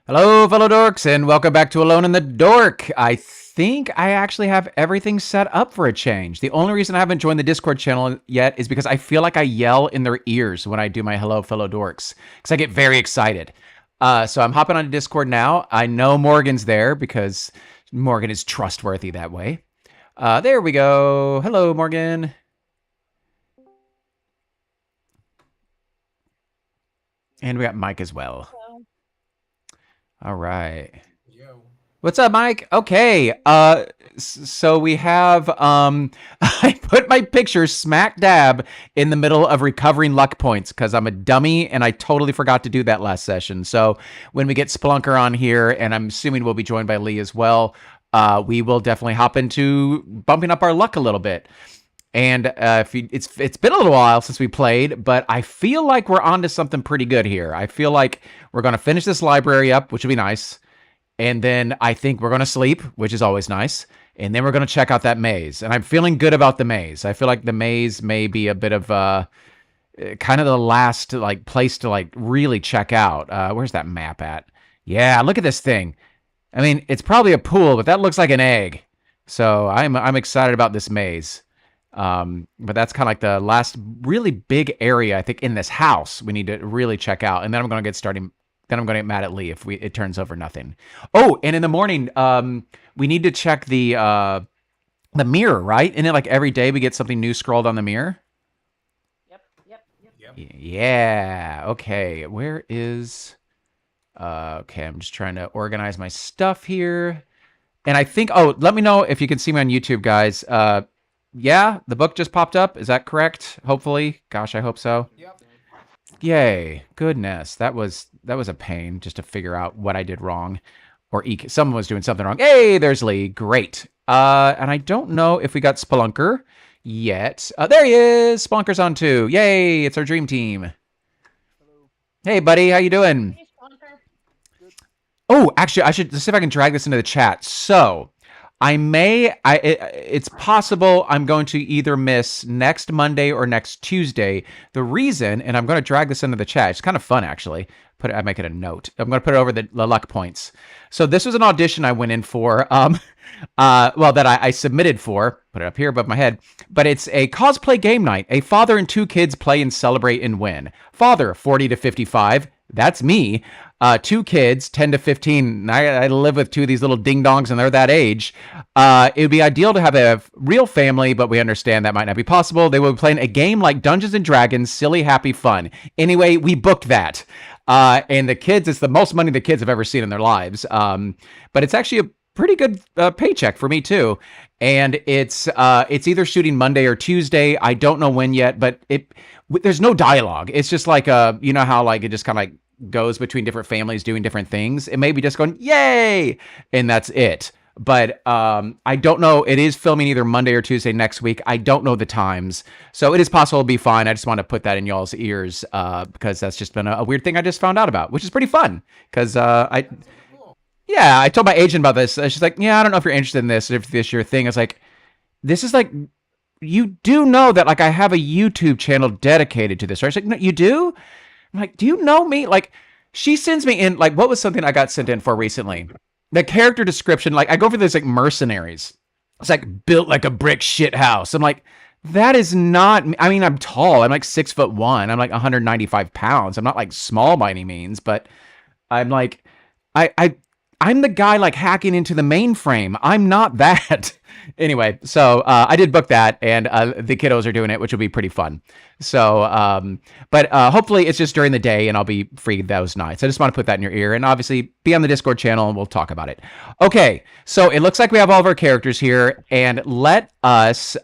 Hello, fellow dorks, and welcome back to Alone in the Dork. I think I actually have everything set up for a change. The only reason I haven't joined the Discord channel yet is because I feel like I yell in their ears when I do my hello, fellow dorks, because I get very excited. So I'm hopping on Discord now. I know Morgan's there because Morgan is trustworthy that way. There we go. Hello, Morgan. And we got Mike as well. All right. Yo. What's up, Mike? Okay. So we have I put my picture smack dab in the middle of recovering luck points because I'm a dummy and I totally forgot to do that last session. So when we get Splunker on here, and I'm assuming we'll be joined by Lee as well, we will definitely hop into bumping up our luck a little bit. And it's been a little while since we played, but I feel like we're onto something pretty good here. I feel like we're gonna finish this library up, which will be nice. And then I think we're going to sleep, which is always nice. And then we're going to check out that maze. And I'm feeling good about the maze. I feel like the maze may be a bit of kind of the last like place to like really check out. Where's that map at? Yeah, look at this thing. I mean, it's probably a pool, but that looks like an egg. So I'm excited about this maze. But that's kind of like the last really big area I think in this house we need to really check out. And then I'm going to get started. Then I'm going to get mad at Lee if it turns over nothing. Oh, and in the morning, we need to check the mirror, right? Isn't it like every day we get something new scrolled on the mirror? Yep. Yeah. Okay. Where is? Okay, I'm just trying to organize my stuff here. And I think. Oh, let me know if you can see me on YouTube, guys. Yeah, the book just popped up. Is that correct? Hopefully. Gosh, I hope so. Yep. Yay. Goodness. That was a pain just to figure out what I did wrong. Or someone was doing something wrong. Hey, there's Lee. Great. And I don't know if we got Spelunker yet. There he is. Spelunker's on too. Yay, it's our dream team. Hello. Hey, buddy, how you doing? Good. Oh, actually, I should see if I can drag this into the chat. So, it's possible I'm going to either miss next Monday or next Tuesday. The reason, and I'm going to drag this into the chat. It's kind of fun, actually. I make it a note. I'm going to put it over the luck points. So this was an audition I went in for. That I submitted for. Put it up here above my head. But it's a cosplay game night. A father and two kids play and celebrate and win. Father, 40 to 55. That's me. Two kids, 10 to 15. I live with two of these little ding-dongs, and they're that age. It would be ideal to have a real family, but we understand that might not be possible. They will be playing a game like Dungeons & Dragons, silly, happy fun. Anyway, we booked that. And the kids, it's the most money the kids have ever seen in their lives. But it's actually a pretty good paycheck for me, too. And it's either shooting Monday or Tuesday. I don't know when yet, but there's no dialogue. It's just like, you know how like it just kind of like goes between different families doing different things. It may be just going, yay! And that's it. But I don't know. It is filming either Monday or Tuesday next week. I don't know the times. So it is possible to be fine. I just want to put that in y'all's ears because that's just been a weird thing I just found out about, which is pretty fun. Because yeah, I told my agent about this. She's like, yeah, I don't know if you're interested in this, if this your thing. I was like, this is like, you do know that like I have a YouTube channel dedicated to this, right? She's like, no, you do? I'm like, do you know me? Like, she sends me in, like, what was something I got sent in for recently? The character description, like, I go for this, like, mercenaries. It's like, built like a brick shit house. I'm like, that is not, I mean, I'm tall. I'm like 6'1". I'm like 195 pounds. I'm not like small by any means, but I'm like, I'm the guy like hacking into the mainframe. I'm not that. Anyway, so I did book that, and the kiddos are doing it, which will be pretty fun. So, but hopefully it's just during the day, and I'll be free those nights. I just want to put that in your ear, and obviously be on the Discord channel, and we'll talk about it. Okay, so it looks like we have all of our characters here, and let us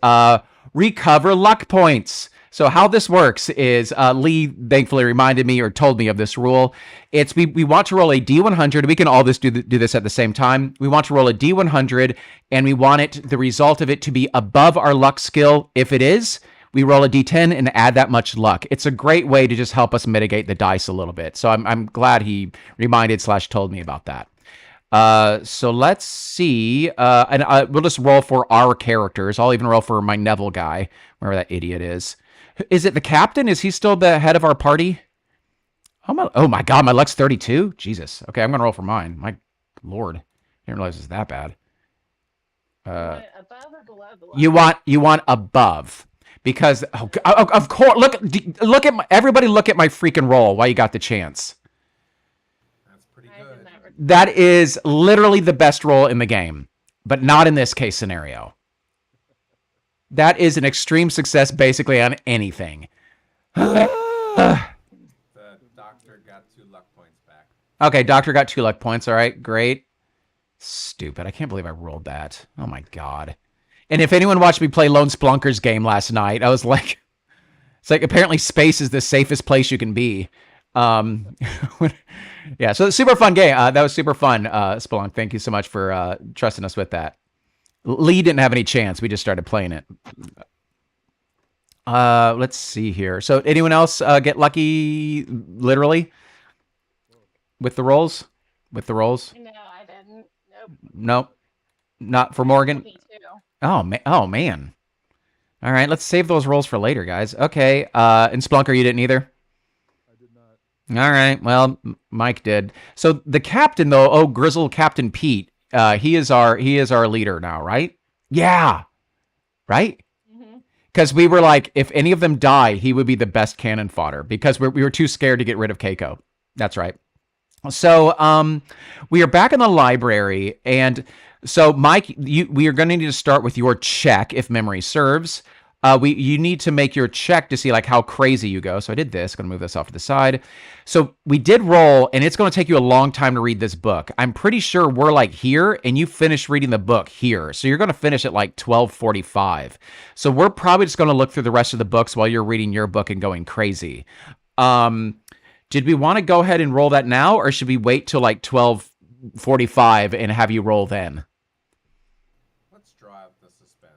recover luck points. So how this works is Lee thankfully reminded me or told me of this rule. It's we want to roll a D100. We can all do this at the same time. We want to roll a D100, and we want the result of it to be above our luck skill. If it is, we roll a D10 and add that much luck. It's a great way to just help us mitigate the dice a little bit. So I'm glad he reminded / told me about that. So let's see. And we'll just roll for our characters. I'll even roll for my Neville guy, wherever that idiot is. Is it the captain? Is he still the head of our party? Oh my God, my luck's 32. Jesus. Okay, I'm gonna roll for mine. My Lord, I didn't realize it's that bad. Want it above or below the luck? You want above because of course. Look at everybody. Look at my freaking roll while you got the chance. That's pretty I did good. not record. That is literally the best roll in the game, but not in this case scenario. That is an extreme success basically on anything. The doctor got 2 luck points back. Okay, doctor got 2 luck points. All right, great. Stupid. I can't believe I rolled that. Oh my God. And if anyone watched me play Lone Splunker's game last night, I was like, it's like apparently space is the safest place you can be. Yeah, so super fun game. That was super fun, Spelunk. Thank you so much for trusting us with that. Lee didn't have any chance. We just started playing it. Let's see here. So anyone else get lucky literally with the rolls? With the rolls? No, I didn't. Nope. Nope. Not for Morgan. Me too. Oh man. All right, let's save those rolls for later, guys. Okay. And Splunker, you didn't either? I did not. All right. Well, Mike did. So the captain though, Grizzle Captain Pete, he is our leader now, right? Yeah. Right? Because we were like, if any of them die, he would be the best cannon fodder because we were too scared to get rid of Keiko. That's right. So we are back in the library, and so Mike, we are going to need to start with your check if memory serves. You need to make your check to see like how crazy you go. So I did this. Going to move this off to the side. So we did roll, and it's going to take you a long time to read this book. I'm pretty sure we're like here, and you finished reading the book here. So you're going to finish at like 12:45. So we're probably just going to look through the rest of the books while you're reading your book and going crazy. Did we want to go ahead and roll that now, or should we wait till like 12:45 and have you roll then? Let's draw out the suspense.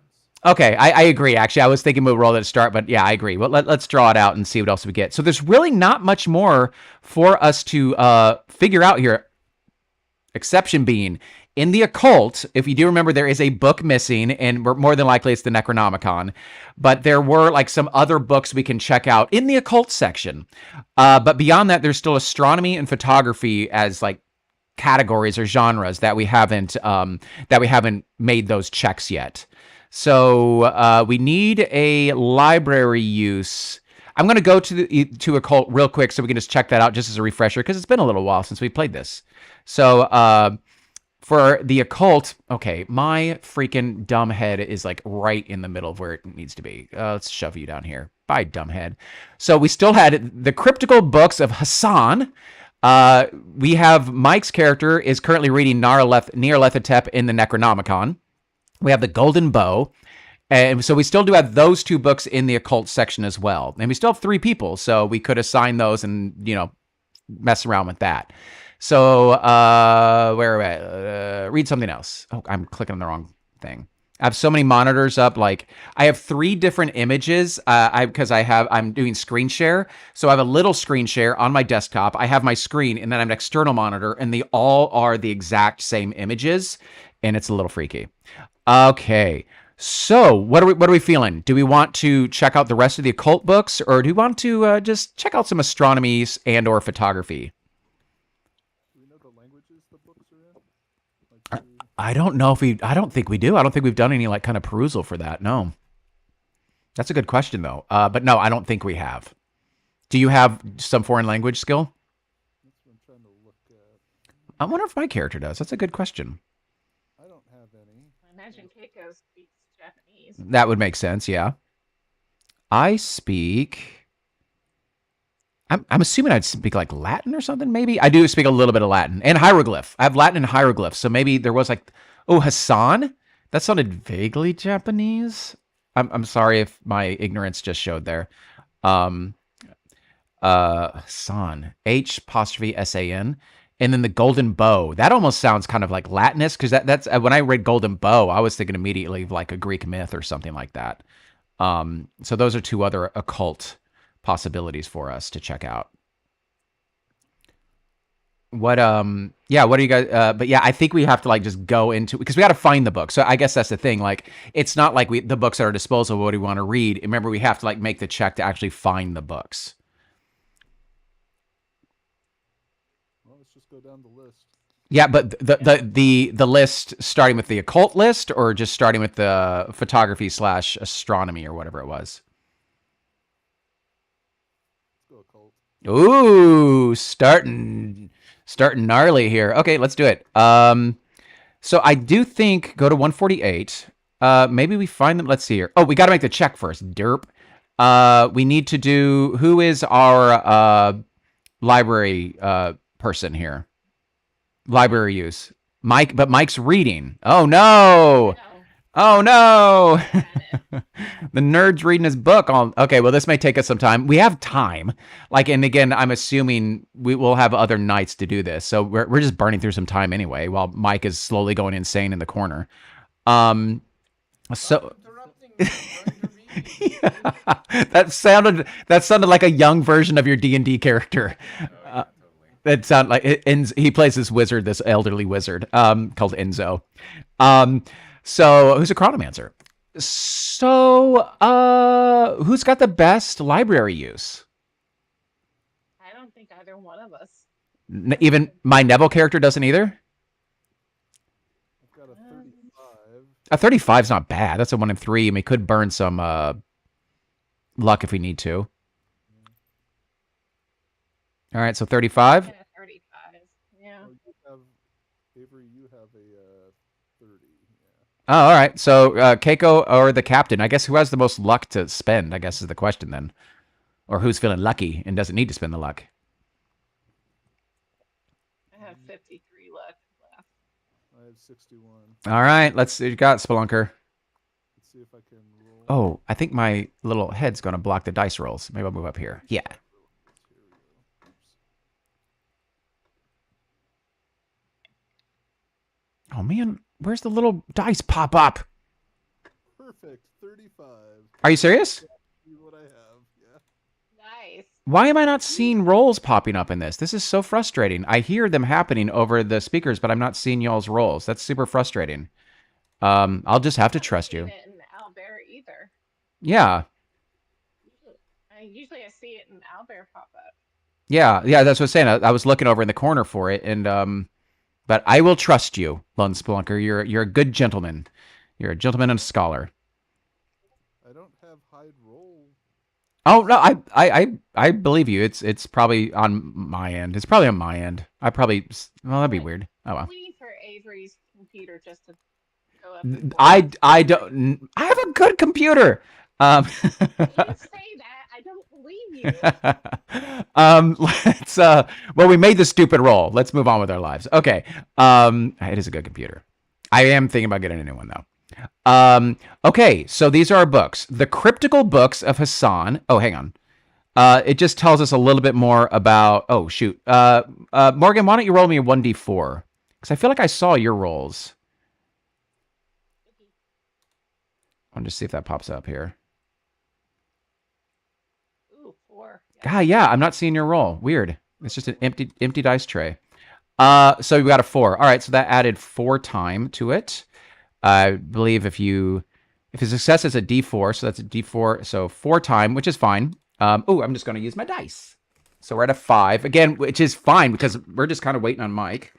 Okay, I agree. Actually, I was thinking we'll roll it at start, but yeah, I agree. Well, let's draw it out and see what else we get. So there's really not much more for us to figure out here. Exception being, in the occult, if you do remember, there is a book missing, and more than likely it's the Necronomicon. But there were like some other books we can check out in the occult section. But beyond that, there's still astronomy and photography as like categories or genres that we haven't made those checks yet. So we need a library use. I'm going to go to occult real quick so we can just check that out just as a refresher because it's been a little while since we played this. So for the occult, okay, my freaking dumb head is like right in the middle of where it needs to be. Let's shove you down here. Bye, dumb head. So we still had the cryptical books of Hassan. We have Mike's character is currently reading Nyarlathotep in the Necronomicon. We have the Golden Bow. And so we still do have those 2 books in the occult section as well. And we still have 3 people, so we could assign those and, mess around with that. So where are we at? Read something else. Oh, I'm clicking on the wrong thing. I have so many monitors up. Like I have 3 different images because I'm doing screen share. So I have a little screen share on my desktop. I have my screen and then I have an external monitor and they all are the exact same images. And it's a little freaky. Okay. So what are we feeling? Do we want to check out the rest of the occult books or do we want to just check out some astronomy and or photography? Do we know the languages the books are in? I don't think we do. I don't think we've done any like kind of perusal for that. No. That's a good question though. But no, I don't think we have. Do you have some foreign language skill? That's what I'm trying to look at. I wonder if my character does. That's a good question. I don't have any. I imagine Keiko speaks Japanese. That would make sense, yeah. I speak... I'm assuming I'd speak like Latin or something, maybe? I do speak a little bit of Latin. And hieroglyph. I have Latin and hieroglyph. So maybe there was like... Oh, Hassan? That sounded vaguely Japanese. I'm sorry if my ignorance just showed there. Hassan. H''S-A-N. And then the Golden Bow. That almost sounds kind of like Latinist because that's when I read Golden Bow, I was thinking immediately of like a Greek myth or something like that. So those are 2 other occult possibilities for us to check out. What do you guys but yeah, I think we have to like just go into because we got to find the book. So I guess that's the thing. Like it's not like the books at our disposal what we want to read. Remember, we have to like make the check to actually find the books. down the list. Yeah, but the list starting with the occult list, or just starting with the photography / astronomy or whatever it was. Let's go occult. Ooh, starting gnarly here. Okay, let's do it. So I do think go to 148. Maybe we find them. Let's see here. Oh, we got to make the check first. Derp. We need to do. Who is our library person here? Library use. Mike, but Mike's reading. Oh no. No. Oh no. Got The nerd's reading his book on. Okay, well, this may take us some time. We have time. Like, and again, I'm assuming we will have other nights to do this. So we're just burning through some time anyway, while Mike is slowly going insane in the corner. So Stop interrupting me. I'm trying to read. that sounded like a young version of your D&D character. Oh, yeah, totally. That sound like he plays this wizard, this elderly wizard, called Enzo. So who's a chronomancer? So, who's got the best library use? I don't think either one of us. Even my Neville character doesn't either? I've got a 35. A 35 is not bad. That's a 1 in 3, and we could burn some luck if we need to. All right, so 35. Yeah, 35. Yeah. Oh, you have Avery. You have a 30. Yeah. Oh, all right. So Keiko or the captain. I guess who has the most luck to spend, I guess, is the question then. Or who's feeling lucky and doesn't need to spend the luck. I have 53 luck left. I have 61. All right, you got Spelunker. Let's see if I can roll. Oh, I think my little head's going to block the dice rolls. Maybe I'll move up here. Yeah. Here we go. Oops. Oh, man. Where's the little dice pop up? Perfect. 35. Are you serious? See what I have. Yeah. Nice. Why am I not seeing rolls popping up in this? This is so frustrating. I hear them happening over the speakers, but I'm not seeing y'all's rolls. That's super frustrating. I'll just have to trust you. I haven't seen it in Owlbear either. Yeah. Usually I see it in Owlbear pop up. Yeah, that's what I was saying. I was looking over in the corner for it, and but I will trust you, Lone Spelunker. You're a good gentleman. You're a gentleman and a scholar. I don't have hide roll. Oh no, I believe you. It's probably on my end. It's probably on my end. That'd be weird. Oh well. I'm waiting for Avery's computer just to go up. I don't. I have a good computer. You say that. I don't believe you. Let's well, we made the stupid roll. Let's move on with our lives. Okay. It is a good computer. I am thinking about getting a new one though. Okay, so these are our books. The Cryptical Books of Hassan. Oh, hang on. It just tells us a little bit more about. Oh shoot. Morgan, why don't you roll me a 1d4? Because I feel like I saw your rolls. I want to see if that pops up here. Ooh, 4. Yeah, I'm not seeing your roll. Weird. It's just an empty dice tray. So we got a 4. All right, so that added 4 time to it. I believe if a success is a D4, so that's a D4, so 4 time, which is fine. Oh, I'm just going to use my dice. So we're at a 5 again, which is fine because we're just kind of waiting on Mike.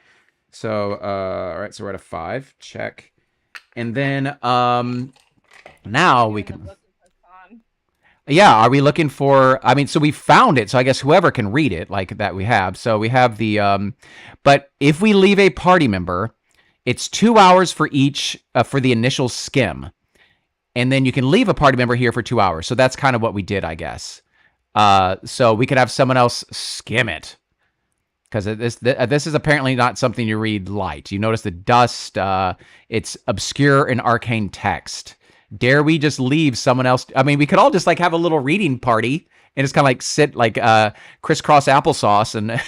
So all right, so we're at a 5. Check, and then now we can. Yeah, are we looking for, I mean, so we found it, so I guess whoever can read it, like that we have. So we have the, but if we leave a party member, it's 2 hours for each, for the initial skim. And then you can leave a party member here for 2 hours. So that's kind of what we did, I guess. So we could have someone else skim it. Because this is apparently not something you read light. You notice the dust, it's obscure and arcane text. Dare we just leave someone else? I mean, we could all just like have a little reading party and just kind of like sit like crisscross applesauce and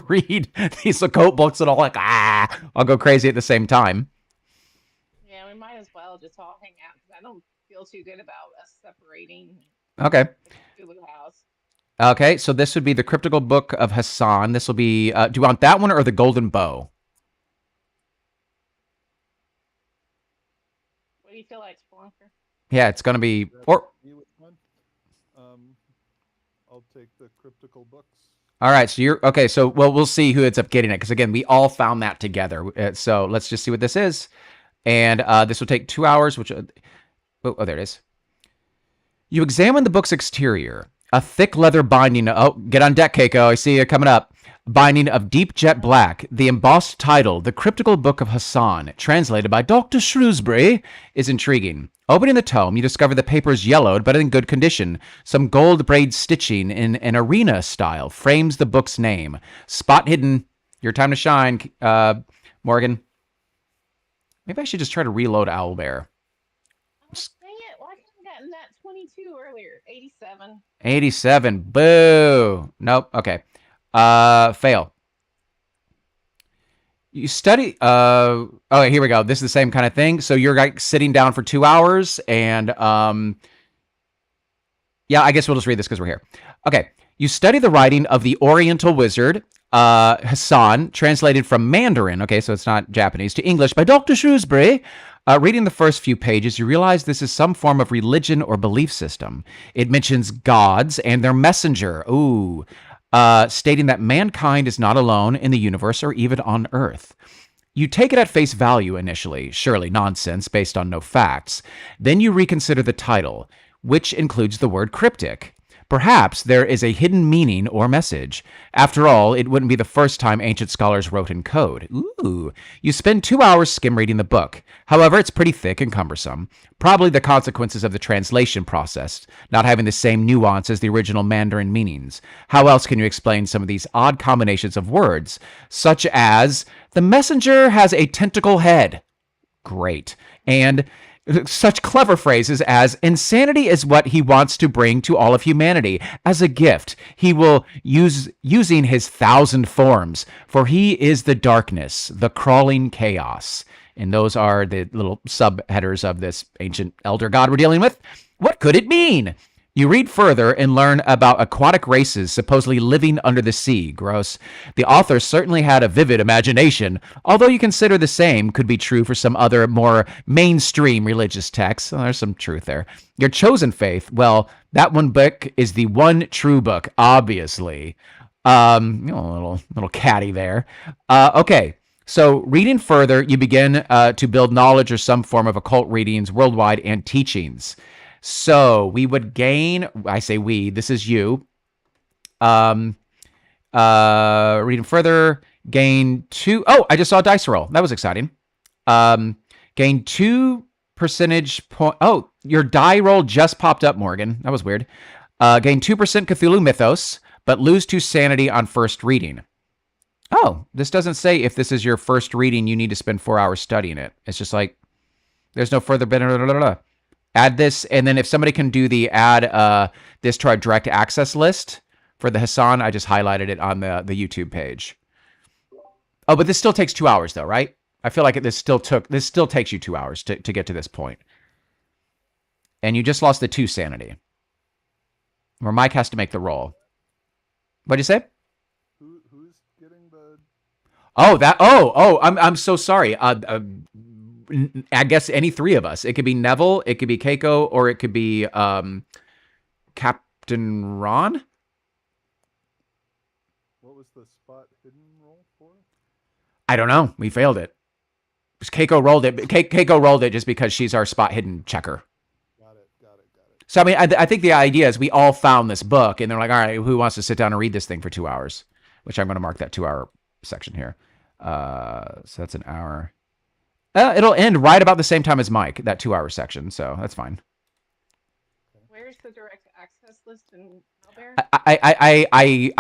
read these occult books and all like, I'll go crazy at the same time. Yeah, we might as well just all hang out because I don't feel too good about us separating. Okay. The Cthulhu house. Okay, so this would be the Cryptical Book of Hassan. This will be, do you want that one or the Golden Bow? What do you feel like, Spelunker? Yeah, it's going to be, or, Me with one. I'll take the cryptical books. All right, so you're okay. So, well, we'll see who ends up getting it because again, we all found that together. So let's just see what this is, and this will take 2 hours. Which, oh, there it is. You examine the book's exterior. A thick leather binding. Oh, get on deck, Keiko. I see you coming up. Binding of deep jet black. The embossed title, "The Cryptical Book of Hassan," translated by Dr. Shrewsbury, is intriguing. Opening the tome, you discover the paper is yellowed but in good condition. Some gold braid stitching in an arena style frames the book's name. Spot hidden. Your time to shine, Morgan. Maybe I should just try to reload Owlbear. Dang it! Why couldn't I gotten that 22 earlier? 87. 87. Boo. Nope. Okay. Fail. You study. Oh, here we go. This is the same kind of thing. So you're like sitting down for 2 hours, and yeah, I guess we'll just read this because we're here. Okay. You study the writing of the Oriental wizard Hassan, translated from Mandarin. Okay, so it's not Japanese to English by Dr. Shrewsbury. Reading the first few pages, you realize this is some form of religion or belief system. It mentions gods and their messenger. Ooh. Stating that mankind is not alone in the universe or even on Earth. You take it at face value initially, surely nonsense based on no facts. Then you reconsider the title, which includes the word cryptic. Perhaps there is a hidden meaning or message. After all, it wouldn't be the first time ancient scholars wrote in code. Ooh. You spend 2 hours skim reading the book. However, it's pretty thick and cumbersome. Probably the consequences of the translation process, not having the same nuance as the original Mandarin meanings. How else can you explain some of these odd combinations of words, such as, "The messenger has a tentacle head." Great. And such clever phrases as, "Insanity is what he wants to bring to all of humanity as a gift. He will using his 1,000 forms, for he is the darkness, the crawling chaos." And those are the little subheaders of this ancient elder god we're dealing with. What could it mean? You read further and learn about aquatic races supposedly living under the sea. Gross. The author certainly had a vivid imagination, although you consider the same could be true for some other more mainstream religious texts. Well, there's some truth there. Your chosen faith, that one book is the one true book, obviously. A little catty there. Okay. So reading further, you begin to build knowledge or some form of occult readings worldwide and teachings. So we would gain, I say we, this is you. Reading further, gain 2. Oh, I just saw a dice roll. That was exciting. Gain 2 percentage point. Oh, your die roll just popped up, Morgan. That was weird. Gain 2% Cthulhu Mythos, but lose 2 sanity on first reading. Oh, this doesn't say if this is your first reading, you need to spend 4 hours studying it. It's just like, there's no further benefit. Add this, and then if somebody can do the add this to our direct access list for the Hassan, I just highlighted it on the YouTube page. Oh, but this still takes 2 hours though, right? I feel like this still takes you 2 hours to get to this point. And you just lost the 2 sanity. Where Mike has to make the roll. What'd you say? Who's getting the? I'm so sorry. I guess any 3 of us. It could be Neville, it could be Keiko, or it could be Captain Ron. What was the spot hidden roll for? I don't know. We failed it. Keiko rolled it. Keiko rolled it just because she's our spot hidden checker. Got it. So I mean, I think the idea is we all found this book, and they're like, all right, who wants to sit down and read this thing for 2 hours? Which I'm going to mark that 2 hour section here. So that's an hour. It'll end right about the same time as Mike, that 2 hour section. So that's fine. Where's the direct access list in Albert?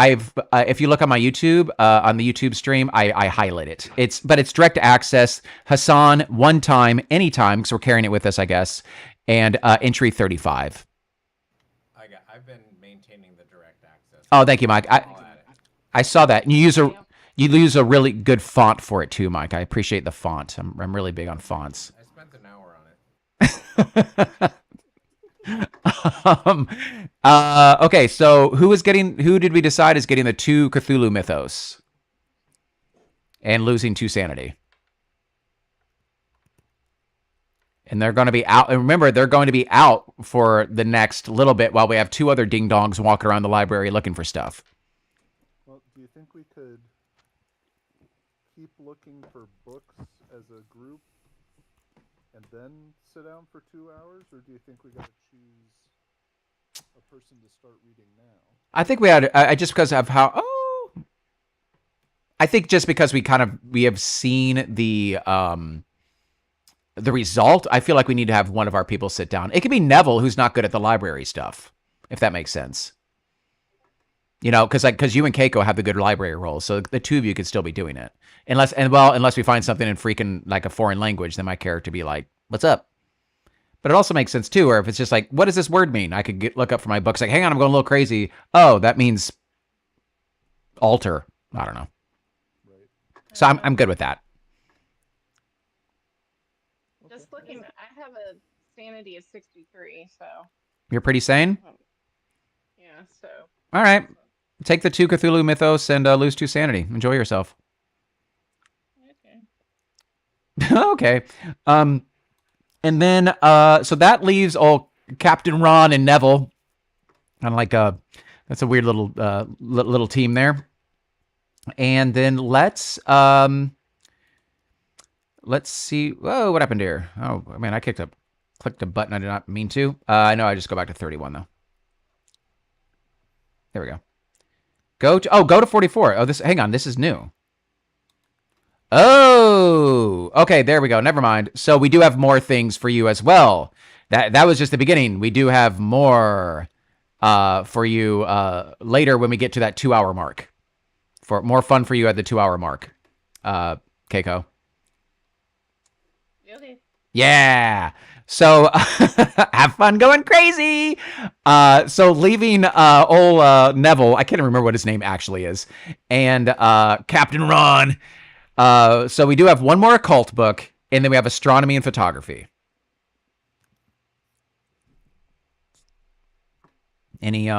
I've if you look on my YouTube, on the YouTube stream, I highlight it. It's direct access. Hassan, one time, anytime, because we're carrying it with us, I guess. And entry 35. I've been maintaining the direct access. Oh, thank you, Mike. I saw that. And you use a really good font for it too, Mike. I appreciate the font. I'm really big on fonts. I spent an hour on it. Okay, so who did we decide is getting the 2 Cthulhu Mythos and losing 2 sanity? And they're going to be out. And remember, they're going to be out for the next little bit while we have 2 other ding dongs walking around the library looking for stuff. Well, think we could keep looking for books as a group and then sit down for 2 hours, or do you think we got to choose a person to start reading now? I think we had. I just because of how. I think just because we have seen the result. I feel like we need to have one of our people sit down. It could be Neville, who's not good at the library stuff, if that makes sense. You know, because you and Keiko have the good library roles, so the two of you could still be doing it. Unless we find something in freaking like a foreign language, then my character be like, "What's up?" But it also makes sense too, or if it's just like, "What does this word mean?" I could look up for my books. Like, hang on, I'm going a little crazy. Oh, that means altar. I don't know. Right. So I'm good with that. Just looking, I have a sanity of 63, so You're pretty sane. yeah. So All right, take the 2 Cthulhu mythos and lose 2 sanity. Enjoy yourself. okay. Okay. And then so that leaves old Captain Ron and Neville. Kind of like that's a weird little team there. And then let's see. Whoa, what happened here? Oh man, I clicked a button I did not mean to. I know. I just go back to 31 though. There we go. Go to 44. Oh, hang on, this is new. Oh, okay, there we go. Never mind. So we do have more things for you as well. That was just the beginning. We do have more for you later when we get to that 2-hour mark. For more fun for you at the 2-hour mark. Keiko. Okay. Yeah. So have fun going crazy. So leaving old Neville, I can't remember what his name actually is, and Captain Ron. So we do have one more occult book, and then we have astronomy and photography. Any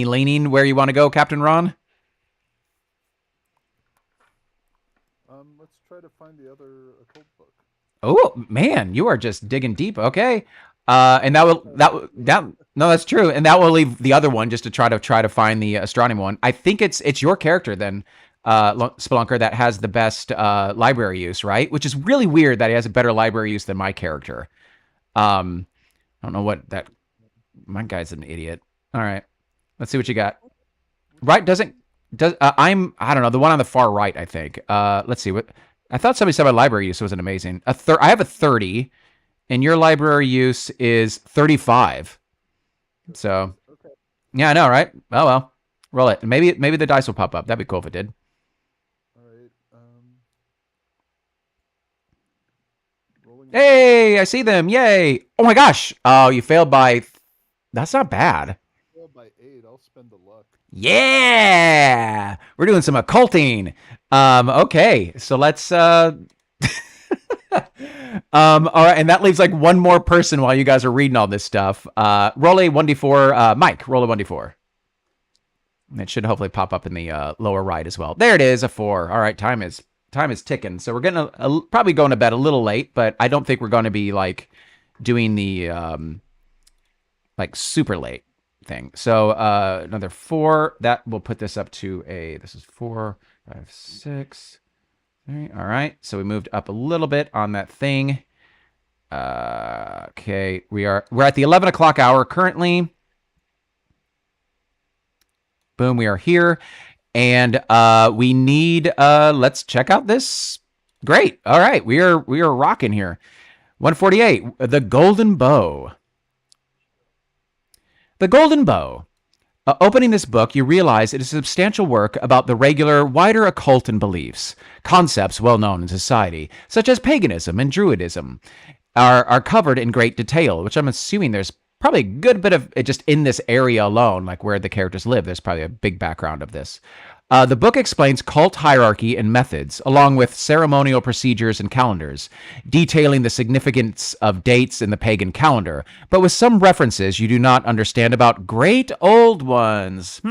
leaning where you want to go, Captain Ron? Let's try to find the other occult book. Oh man, you are just digging deep. Okay, and no, that's true, and that will leave the other one just to try to find the astronomy one. I think it's your character then, Spelunker, that has the best library use, right? Which is really weird that he has a better library use than my character. I don't know what that. My guy's an idiot. All right, let's see what you got. Right? I don't know, the one on the far right, I think. Let's see what. I thought somebody said my library use wasn't amazing. I have a 30, and your library use is 35. So, Okay. yeah, I know, right? Oh well, roll it. Maybe the dice will pop up. That'd be cool if it did. All right. Rolling. Hey, I see them! Yay! Oh my gosh! Oh, you failed by. That's not bad. Failed by 8. I'll spend the luck. Yeah, we're doing some occulting. Okay, so let's all right, and that leaves like one more person while you guys are reading all this stuff. Roll a 1d4. Mike, roll a 1d4. It should hopefully pop up in the lower right as well. There it is, a 4. All right, time is ticking. So we're getting probably going to bed a little late, but I don't think we're going to be like doing the like super late thing. So another 4. That will put this up to this is 4, 5, 6. All right. So we moved up a little bit on that thing. Okay, we're at the 11 o'clock hour currently. Boom, we are here, and we need. Let's check out this. Great. All right, we are rocking here. 148. The Golden Bow. The Golden Bow. Opening this book, you realize it is a substantial work about the regular, wider occult and beliefs. Concepts well known in society, such as paganism and druidism, are covered in great detail, which I'm assuming there's probably a good bit of it just in this area alone, like where the characters live. There's probably a big background of this. The book explains cult hierarchy and methods, along with ceremonial procedures and calendars, detailing the significance of dates in the pagan calendar, but with some references you do not understand about great old ones.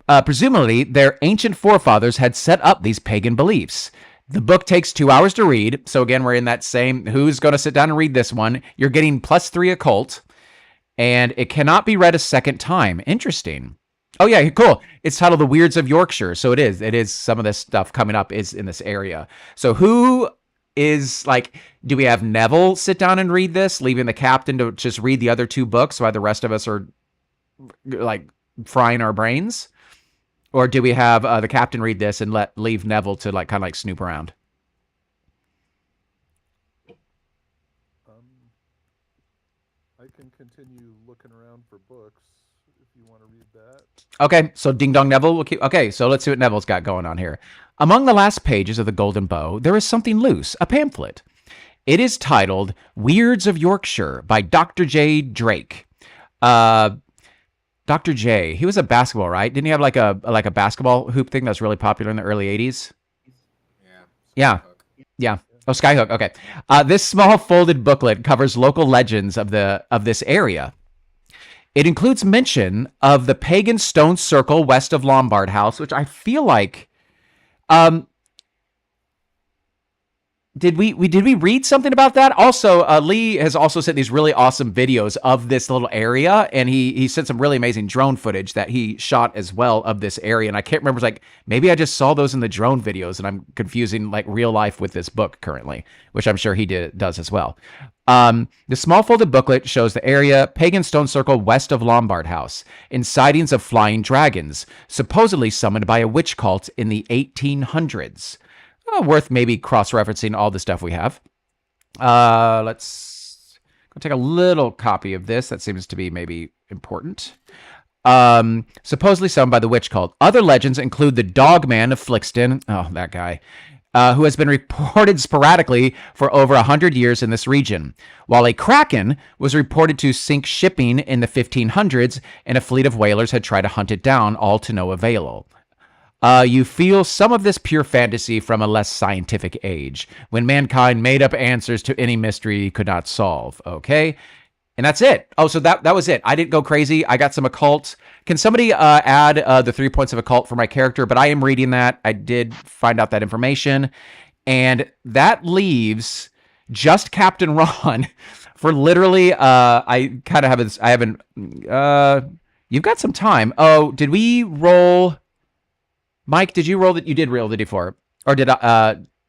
Presumably, their ancient forefathers had set up these pagan beliefs. The book takes 2 hours to read, so again, we're in that same, who's going to sit down and read this one? You're getting +3 occult. and it cannot be read a second time. Interesting. Oh yeah, cool. It's titled The Weirds of Yorkshire. So it is. It is some of this stuff coming up is in this area. So who is like, do we have Neville sit down and read this, leaving the captain to just read the other two books while the rest of us are like frying our brains? Or do we have the captain read this and leave Neville to like kind of like snoop around? I can continue looking around for books if you want to read that. Okay, so Ding Dong Neville will keep. Okay, so let's see what Neville's got going on here. Among the last pages of The Golden Bow, there is something loose, a pamphlet. It is titled Weirds of Yorkshire by Dr. J. Drake. Dr. J, he was a basketball, right? Didn't he have like a basketball hoop thing that's really popular in the early 80s? Yeah. Yeah. Oh, Skyhook. Okay. This small folded booklet covers local legends of this area. It includes mention of the pagan stone circle west of Lombard House, which I feel like, did we read something about that? Also, Lee has also sent these really awesome videos of this little area, and he sent some really amazing drone footage that he shot as well of this area. And I can't remember, like, maybe I just saw those in the drone videos, and I'm confusing like real life with this book currently, which I'm sure he does as well. The small folded booklet shows the area, pagan stone circle west of Lombard House, and sightings of flying dragons, supposedly summoned by a witch cult in the 1800s. Worth maybe cross-referencing all the stuff we have. Let's go take a little copy of this. That seems to be maybe important. Supposedly summoned by the witch cult. Other legends include the Dogman of Flixton. Oh, that guy. Who has been reported sporadically for over 100 years in this region, while a kraken was reported to sink shipping in the 1500s, and a fleet of whalers had tried to hunt it down, all to no avail. You feel some of this pure fantasy from a less scientific age, when mankind made up answers to any mystery he could not solve. Okay? And that's it. Oh, so that was it. I didn't go crazy. I got some occult. Can somebody add the 3 points of occult for my character? But I am reading that. I did find out that information. And that leaves just Captain Ron for literally, I kind of have this, I haven't, you've got some time. Oh, did we roll... Mike, did you roll that? You did roll the D4, or did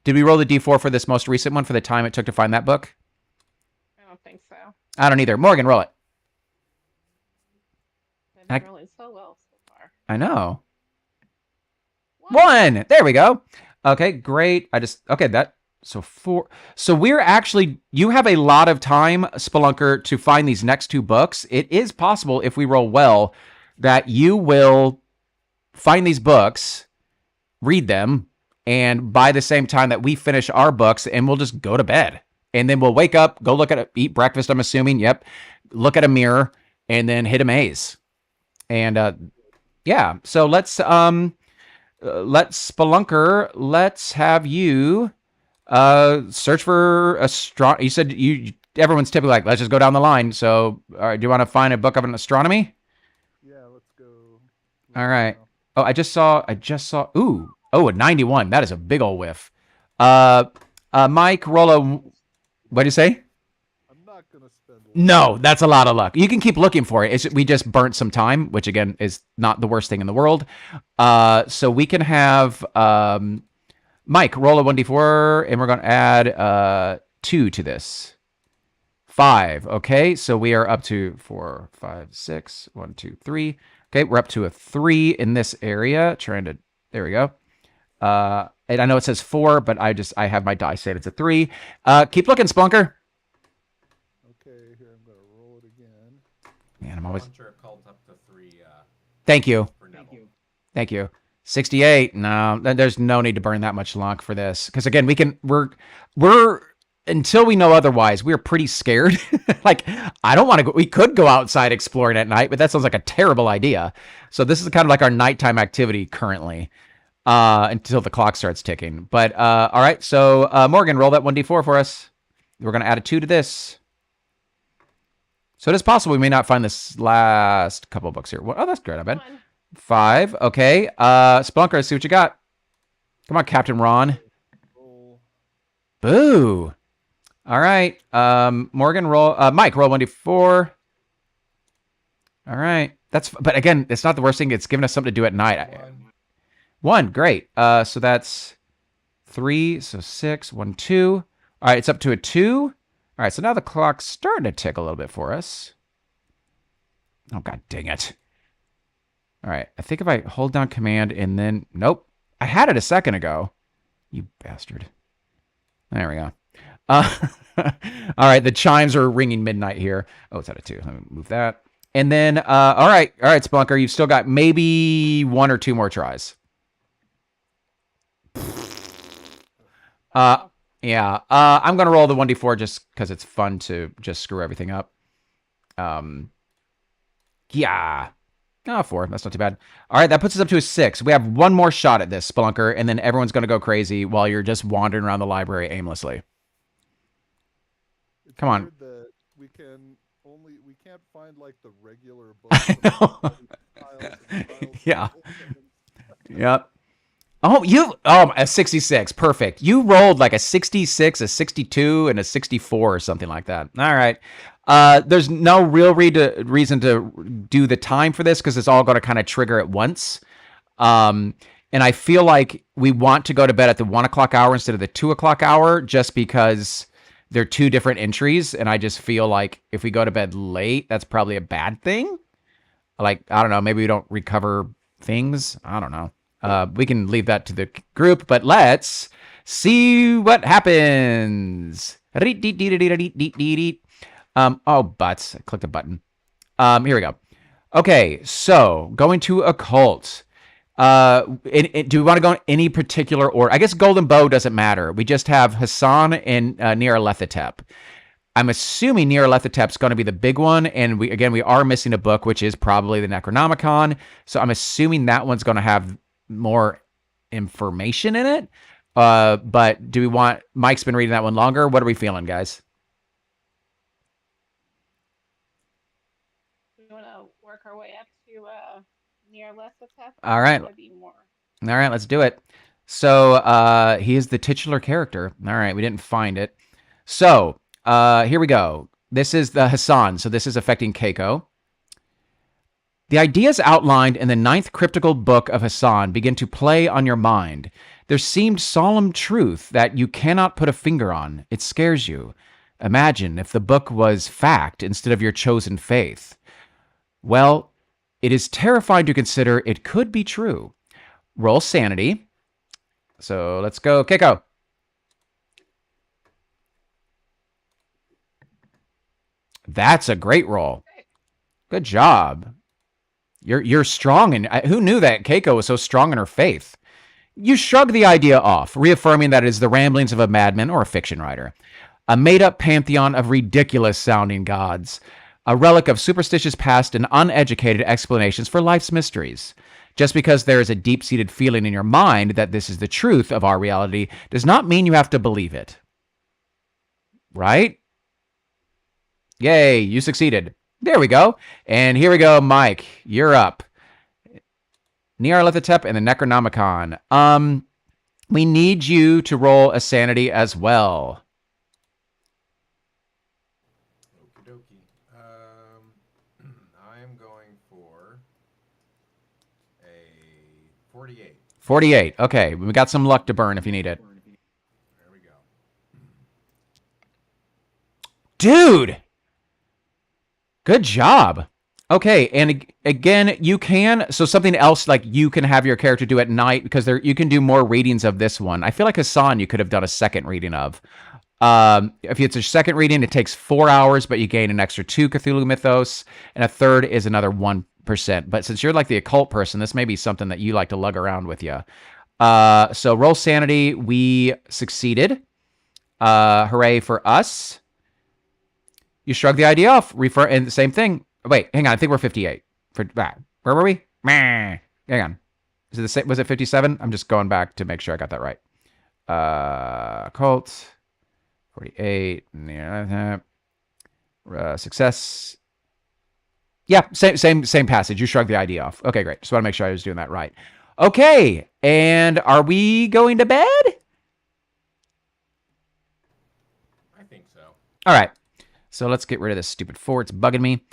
we roll the D4 for this most recent one for the time it took to find that book? I don't think so. I don't either. Morgan, roll it. I've been rolling so well so far. I know. One. There we go. Okay, great. So 4. So we're actually, you have a lot of time, Spelunker, to find these next two books. It is possible, if we roll well, that you will find these books, read them, and by the same time that we finish our books, and we'll just go to bed. And then we'll wake up, go look at eat breakfast, I'm assuming. Yep. Look at a mirror, and then hit a maze. And yeah. So let's Spelunker, let's have you search for you said everyone's typically like, let's just go down the line. So do you want to find a book of an astronomy? Yeah, let's go. All right. Oh, I just saw, a 91. That is a big old whiff. Mike, roll a, what'd you say? I'm not going to spend... No, that's a lot of luck. You can keep looking for it. We just burnt some time, which again is not the worst thing in the world. So we can have, Mike, roll a 1d4, and we're going to add 2 to this. 5. Okay, so we are up to 4, 5, 6. 1, 2, 3. Okay, we're up to a 3 in this area. There we go. And I know it says 4, but I have my die saying it's a 3. Keep looking, Spelunker. Okay, here I'm going to roll it again. Man, I'm always... Once your occult up to 3, Thank you. Thank you. 68. No, there's no need to burn that much luck for this. Because again, we're until we know otherwise, we're pretty scared. Like, I don't want to go. We could go outside exploring at night, but that sounds like a terrible idea. So this is kind of like our nighttime activity currently, until the clock starts ticking. But all right, so Morgan, roll that 1d4 for us. We're going to add a 2 to this. So it is possible we may not find this last couple of books here. Oh, that's great. I bet 5. Okay, Spelunker, let's see what you got. Come on, Captain Ron. Boo. All right. Morgan, roll. Mike, roll 1d4. All right. But again, it's not the worst thing. It's giving us something to do at night. One. Great. So that's 3. So 6, 1, 2. All right. It's up to a 2. All right. So now the clock's starting to tick a little bit for us. Oh, God dang it. All right. I think if I hold down command and then, nope. I had it a second ago. You bastard. There we go. All right. The chimes are ringing midnight here. Oh, it's at a 2. Let me move that. And then, all right, Splunker, you've still got maybe 1 or 2 more tries. Yeah. I'm gonna roll the 1d4 just because it's fun to just screw everything up. Yeah. Oh, 4. That's not too bad. All right, that puts us up to a 6. We have 1 more shot at this, Splunker, and then everyone's gonna go crazy while you're just wandering around the library aimlessly. It's Come on. weird that we can't find like the regular books. Yeah. Yep. Oh, a 66. Perfect. You rolled like a 66, a 62, and a 64 or something like that. All right. There's no real reason to do the time for this because it's all going to kind of trigger at once. And I feel like we want to go to bed at the 1 o'clock hour instead of the 2 o'clock hour just because they're 2 different entries. And I just feel like if we go to bed late, that's probably a bad thing. Like, I don't know, maybe we don't recover things. I don't know. We can leave that to the group, but let's see what happens. Oh, butts. I clicked a button. Here we go. Okay, so going to occult. Do we want to go in any particular order? I guess Golden Bow doesn't matter. We just have Hassan and Nyarlathotep. I'm assuming Nyarlathotep's going to be the big one, and we are missing a book, which is probably the Necronomicon. So I'm assuming that one's going to have more information in it. But do we want... Mike's been reading that one longer. What are we feeling, guys? We want to work our way up to Nyarlathotep. All right. More. All right, let's do it. So he is the titular character. All right, we didn't find it. So here we go. This is the Hassan. So this is affecting Keiko. The ideas outlined in the 9th cryptical book of Hassan begin to play on your mind. There seemed solemn truth that you cannot put a finger on. It scares you. Imagine if the book was fact instead of your chosen faith. Well, it is terrifying to consider it could be true. Roll sanity. So let's go, Keiko. That's a great roll. Good job. You're strong, and who knew that Keiko was so strong in her faith? You shrug the idea off, reaffirming that it is the ramblings of a madman or a fiction writer. A made-up pantheon of ridiculous-sounding gods. A relic of superstitious past and uneducated explanations for life's mysteries. Just because there is a deep-seated feeling in your mind that this is the truth of our reality does not mean you have to believe it. Right? Yay, you succeeded. There we go. And here we go, Mike. You're up. Nyarlathotep and the Necronomicon. We need you to roll a sanity as well. Okie dokie. I am going for a 48. 48. Okay, we got some luck to burn if you need it. There we go. Dude! Good job. Okay, and again, you can... So something else like you can have your character do at night, because you can do more readings of this one. I feel like Hassan you could have done a second reading of. If it's a second reading, it takes 4 hours, but you gain an extra 2 Cthulhu Mythos, and a third is another 1%. But since you're like the occult person, this may be something that you like to lug around with you. So roll sanity. We succeeded. Hooray for us. You shrug the idea off. Refer and the same thing. Wait, hang on. I think we're 58. Where were we? Hang on. Is it the same? Was it 57? I'm just going back to make sure I got that right. Cult 48. Success. Yeah, same passage. You shrug the idea off. Okay, great. Just want to make sure I was doing that right. Okay, and are we going to bed? I think so. All right. So let's get rid of this stupid 4. It's bugging me.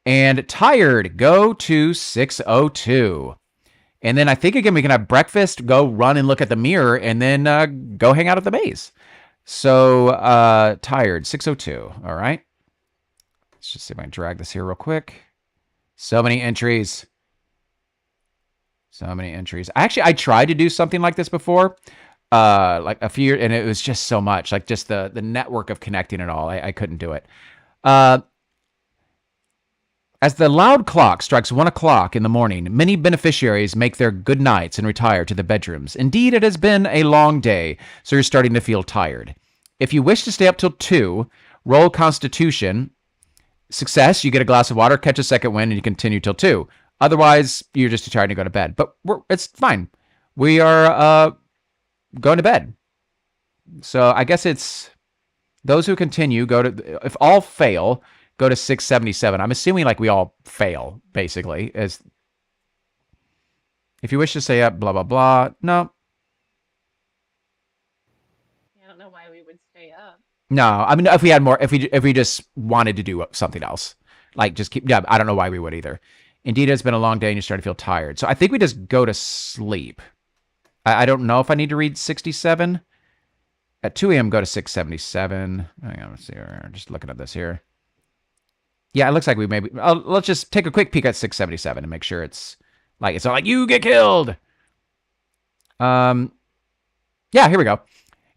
And tired, go to 602. And then I think again we can have breakfast, go run and look at the mirror, and then go hang out at the maze. So tired, 602. All right. Let's just see if I can drag this here real quick. So many entries. So many entries. Actually, I tried to do something like this before, like a few years, and it was just so much, like just the network of connecting it all. I couldn't do it. As the loud clock strikes 1 o'clock in the morning, many beneficiaries make their good nights and retire to the bedrooms. Indeed, it has been a long day, so you're starting to feel tired. If you wish to stay up till 2, roll Constitution. Success, you get a glass of water, catch a second wind, and you continue till 2. Otherwise, you're just too tired to go to bed. But it's fine. We are going to bed. So I guess it's those who continue go to, if all fail, go to 677. I'm assuming like we all fail, basically. As if you wish to stay up, blah, blah, blah. No. I don't know why we would stay up. No, I mean, if we had more, if we just wanted to do something else, like just keep, yeah, I don't know why we would either. Indeed, it's been a long day and you start to feel tired. So I think we just go to sleep. I don't know if I need to read 67. At 2 a.m., go to 677. Hang on, let's see. I'm just looking at this here. Yeah, it looks like we maybe, let's just take a quick peek at 677 and make sure it's not like you get killed. Yeah, here we go.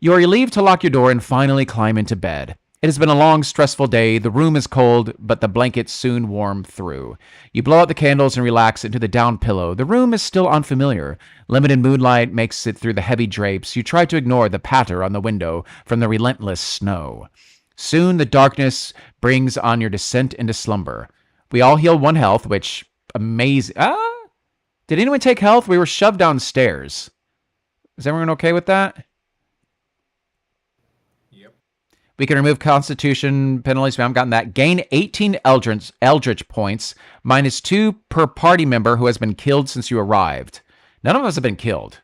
You are relieved to lock your door and finally climb into bed. It has been a long, stressful day. The room is cold, but the blankets soon warm through. You blow out the candles and relax into the down pillow. The room is still unfamiliar. Limited moonlight makes it through the heavy drapes. You try to ignore the patter on the window from the relentless snow. Soon the darkness brings on your descent into slumber. We all heal 1 health, which amazing. Did anyone take health? We were shoved downstairs. Is everyone okay with that? We can remove Constitution penalties. We haven't gotten that. Gain 18 Eldritch points, -2 per party member who has been killed since you arrived. None of us have been killed.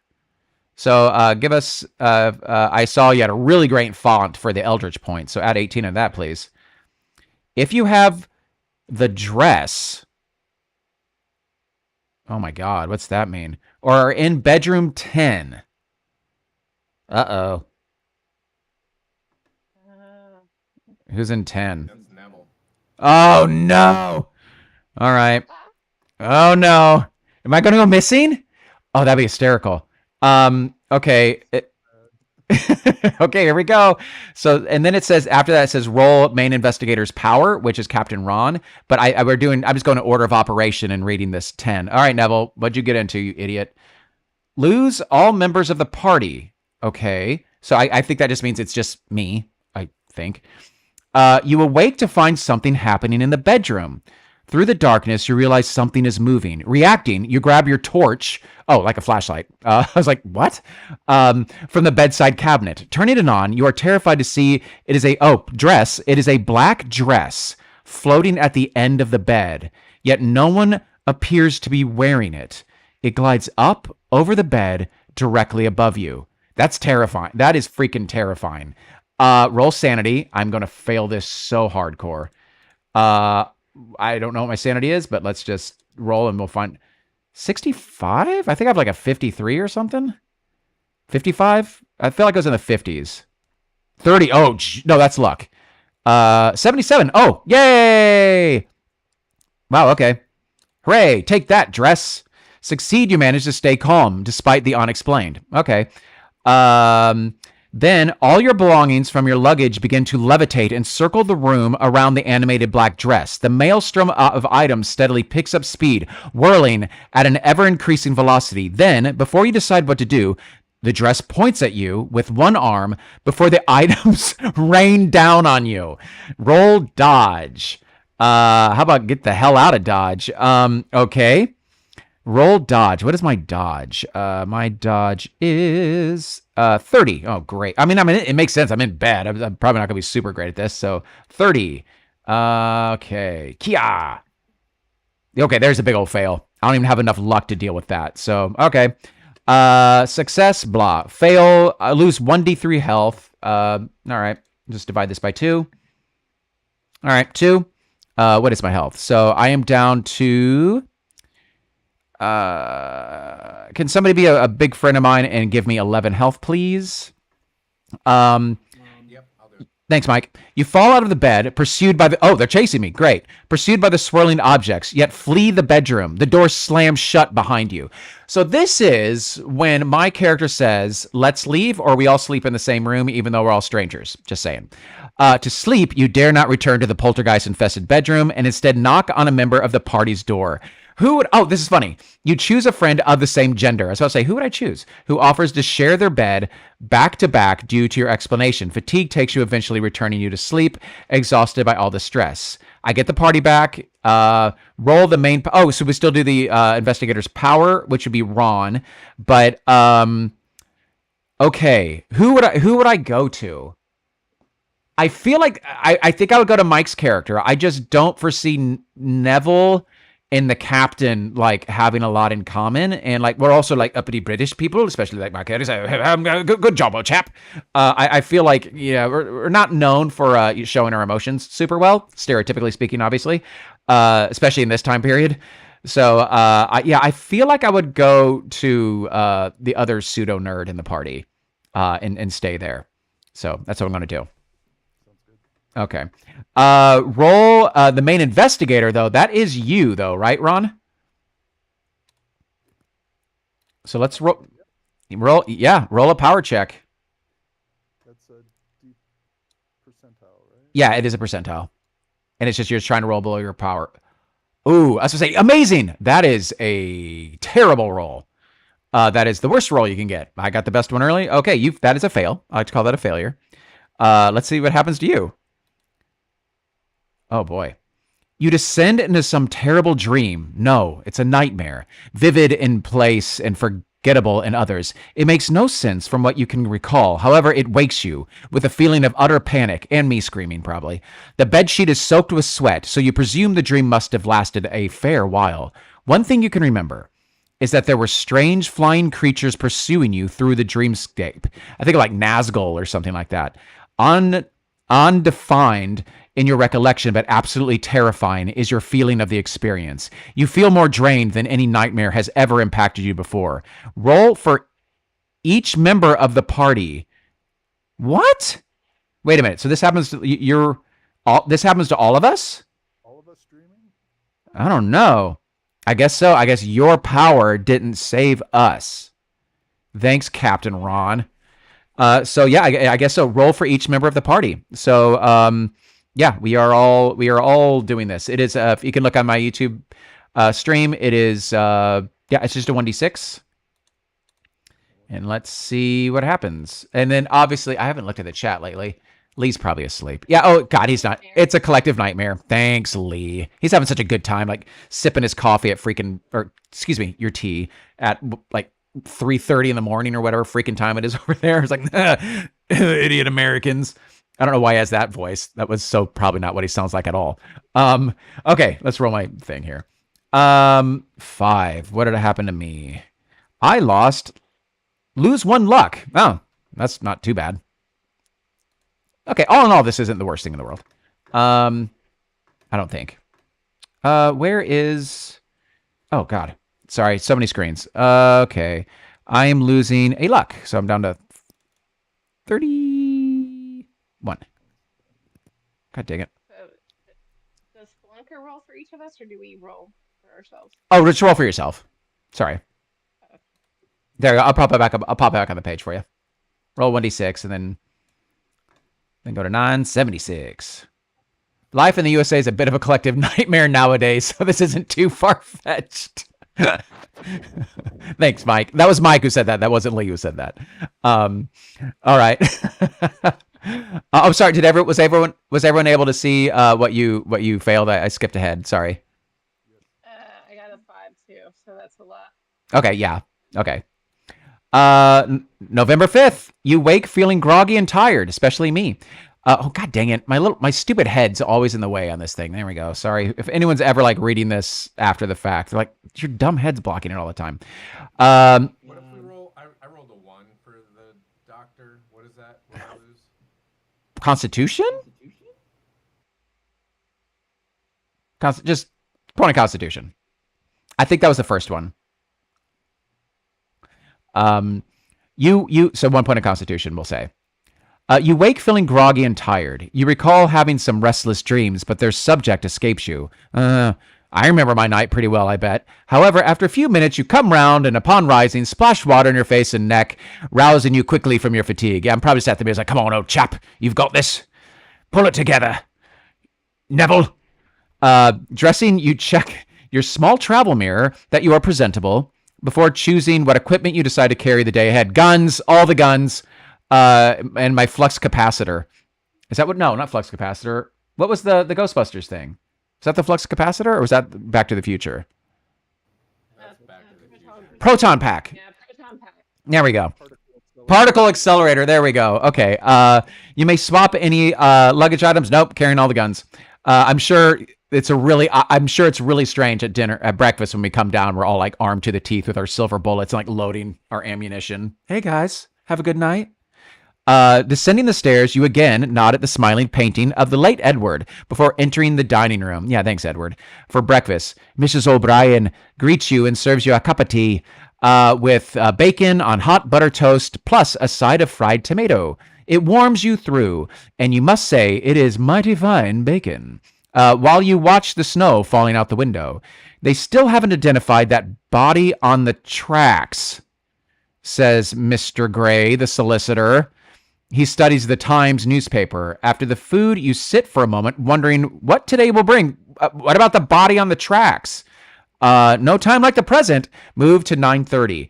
So give us, I saw you had a really great font for the Eldritch points. So add 18 of that, please. If you have the dress, oh my God, what's that mean? Or are in bedroom 10. Uh-oh. Who's in 10? That's Neville. Oh, no. All right. Oh, no. Am I going to go missing? Oh, that'd be hysterical. Okay. Okay, here we go. So, and then it says, after that, it says roll main investigator's power, which is Captain Ron. But I'm just going to order of operation and reading this 10. All right, Neville, what'd you get into, you idiot? Lose all members of the party. Okay. So I think that just means it's just me, I think. You awake to find something happening in the bedroom. Through the darkness, you realize something is moving. Reacting, you grab your torch. Oh, like a flashlight. I was like, what? From the bedside cabinet. Turning it on, you are terrified to see it is dress. It is a black dress floating at the end of the bed. Yet no one appears to be wearing it. It glides up over the bed directly above you. That's terrifying. That is freaking terrifying. Roll sanity. I'm going to fail this so hardcore. I don't know what my sanity is, but let's just roll and we'll find 65. I think I have like a 53 or something. 55. I feel like I was in the 50s. 30. Oh, no, that's luck. 77. Oh, yay. Wow. Okay. Hooray. Take that, dress. Succeed. You manage to stay calm despite the unexplained. Okay. Then all your belongings from your luggage begin to levitate and circle the room around the animated black dress. The maelstrom of items steadily picks up speed, whirling at an ever-increasing velocity. Then, before you decide what to do, the dress points at you with one arm before the items rain down on you. Roll dodge. How about get the hell out of dodge? Okay. Roll dodge. What is my dodge? My dodge is 30. Oh, great. I mean, it makes sense. I'm in bed. I'm probably not going to be super great at this. So 30. Okay. Kia. Okay, there's a big old fail. I don't even have enough luck to deal with that. So, okay. Success, blah. Fail. I lose 1d3 health. All right. Just divide this by 2. All right, 2. What is my health? So I am down to. Can somebody be a big friend of mine and give me 11 health, please? Yep, I'll do it. Thanks, Mike. You fall out of the bed, pursued by the... Oh, they're chasing me. Great. Pursued by the swirling objects, yet flee the bedroom. The door slams shut behind you. So this is when my character says, let's leave, or we all sleep in the same room, even though we're all strangers. Just saying. To sleep, you dare not return to the poltergeist-infested bedroom and instead knock on a member of the party's door. Who would... Oh, this is funny. You choose a friend of the same gender. I was about to say, who would I choose? Who offers to share their bed back to back due to your explanation. Fatigue takes you, eventually returning you to sleep, exhausted by all the stress. I get the party back. Roll the main... Oh, so we still do the investigator's power, which would be Ron. But, okay. Who would I go to? I feel like... I think I would go to Mike's character. I just don't foresee Neville... and the captain like having a lot in common, and like we're also like uppity British people, especially like my character. So, good job, old chap. I feel like we're not known for showing our emotions super well, stereotypically speaking, obviously, especially in this time period. So I feel like I would go to the other pseudo nerd in the party, and stay there. So that's what I'm gonna do. Okay. Roll the main investigator, though. That is you, though, right, Ron? So let's roll. Roll a power check. That's a deep percentile, right? Yeah, it is a percentile. And it's just you're trying to roll below your power. Ooh, I was going to say, amazing. That is a terrible roll. That is the worst roll you can get. I got the best one early. Okay, that is a fail. I like to call that a failure. Let's see what happens to you. Oh, boy. You descend into some terrible dream. No, it's a nightmare. Vivid in place and forgettable in others. It makes no sense from what you can recall. However, it wakes you with a feeling of utter panic, and me screaming, probably. The bedsheet is soaked with sweat, so you presume the dream must have lasted a fair while. One thing you can remember is that there were strange flying creatures pursuing you through the dreamscape. I think like Nazgul or something like that. Undefined in your recollection, but absolutely terrifying, is your feeling of the experience. You feel more drained than any nightmare has ever impacted you before. Roll for each member of the party. What? Wait a minute. So this happens to this happens to all of us? All of us dreaming? I don't know. I guess so. I guess your power didn't save us. Thanks, Captain Ron. So yeah, I guess so. Roll for each member of the party. So yeah, we are all doing this. It is if you can look on my YouTube stream, it is yeah, it's just a 1d6. And let's see what happens. And then obviously I haven't looked at the chat lately. Lee's probably asleep. Yeah, oh god, he's not. It's a collective nightmare. Thanks, Lee. He's having such a good time, like sipping his coffee at excuse me, your tea at like 3:30 in the morning or whatever freaking time it is over there. It's like idiot Americans. I don't know why he has that voice. That was so probably not what he sounds like at all. Okay, let's roll my thing here. 5. What did happen to me? I lose 1 luck. Oh, that's not too bad. Okay, all in all, this isn't the worst thing in the world. I don't think. Where is... Oh, God. Sorry, so many screens. Okay. I am losing a luck, so I'm down to 31. God dang it. So, does Flunker roll for each of us, or do we roll for ourselves? Oh, just roll for yourself. Sorry. There you go. I'll pop it back up. I'll pop it back on the page for you. Roll 1d6 and then go to 976. Life in the USA is a bit of a collective nightmare nowadays, so this isn't too far-fetched. Thanks, Mike. That was Mike who said that. That wasn't Lee who said that. All right. I'm sorry. Was everyone able to see what you failed? I skipped ahead. Sorry. I got a 5 too, so that's a lot. Okay. Yeah. Okay. November 5th. You wake feeling groggy and tired, especially me. Oh god dang it. My stupid head's always in the way on this thing. There we go. Sorry. If anyone's ever like reading this after the fact, they're like, your dumb head's blocking it all the time. What if we roll? I rolled a 1 for the doctor. What is that? What do I lose? Constitution? Just point of Constitution. I think that was the first one. So 1 point of Constitution, we'll say. You wake feeling groggy and tired. You recall having some restless dreams, but their subject escapes you. I remember my night pretty well, I bet. However, after a few minutes, you come round and upon rising, splash water in your face and neck, rousing you quickly from your fatigue. Yeah, I'm probably sat there like, come on, old chap, you've got this. Pull it together. Neville. Dressing, you check your small travel mirror that you are presentable before choosing what equipment you decide to carry the day ahead. Guns, all the guns, and my flux capacitor. Is that what? No, not flux capacitor. What was the Ghostbusters thing? Is that the flux capacitor, or was that Back to the Future? That's Back to the Future. Proton pack. Yeah, proton pack. There we go. Particle accelerator. There we go. Okay. You may swap any luggage items. Nope. Carrying all the guns. I'm sure it's really strange at breakfast when we come down. We're all like armed to the teeth with our silver bullets and like loading our ammunition. Hey guys, have a good night. Descending the stairs, you again nod at the smiling painting of the late Edward before entering the dining room. Yeah, thanks, Edward. For breakfast, Mrs. O'Brien greets you and serves you a cup of tea with bacon on hot butter toast plus a side of fried tomato. It warms you through, and you must say it is mighty fine bacon. While you watch the snow falling out the window, they still haven't identified that body on the tracks, says Mr. Gray, the solicitor. He studies the Times newspaper. After the food, you sit for a moment, wondering what today will bring. What about the body on the tracks? No time like the present. Move to 9:30.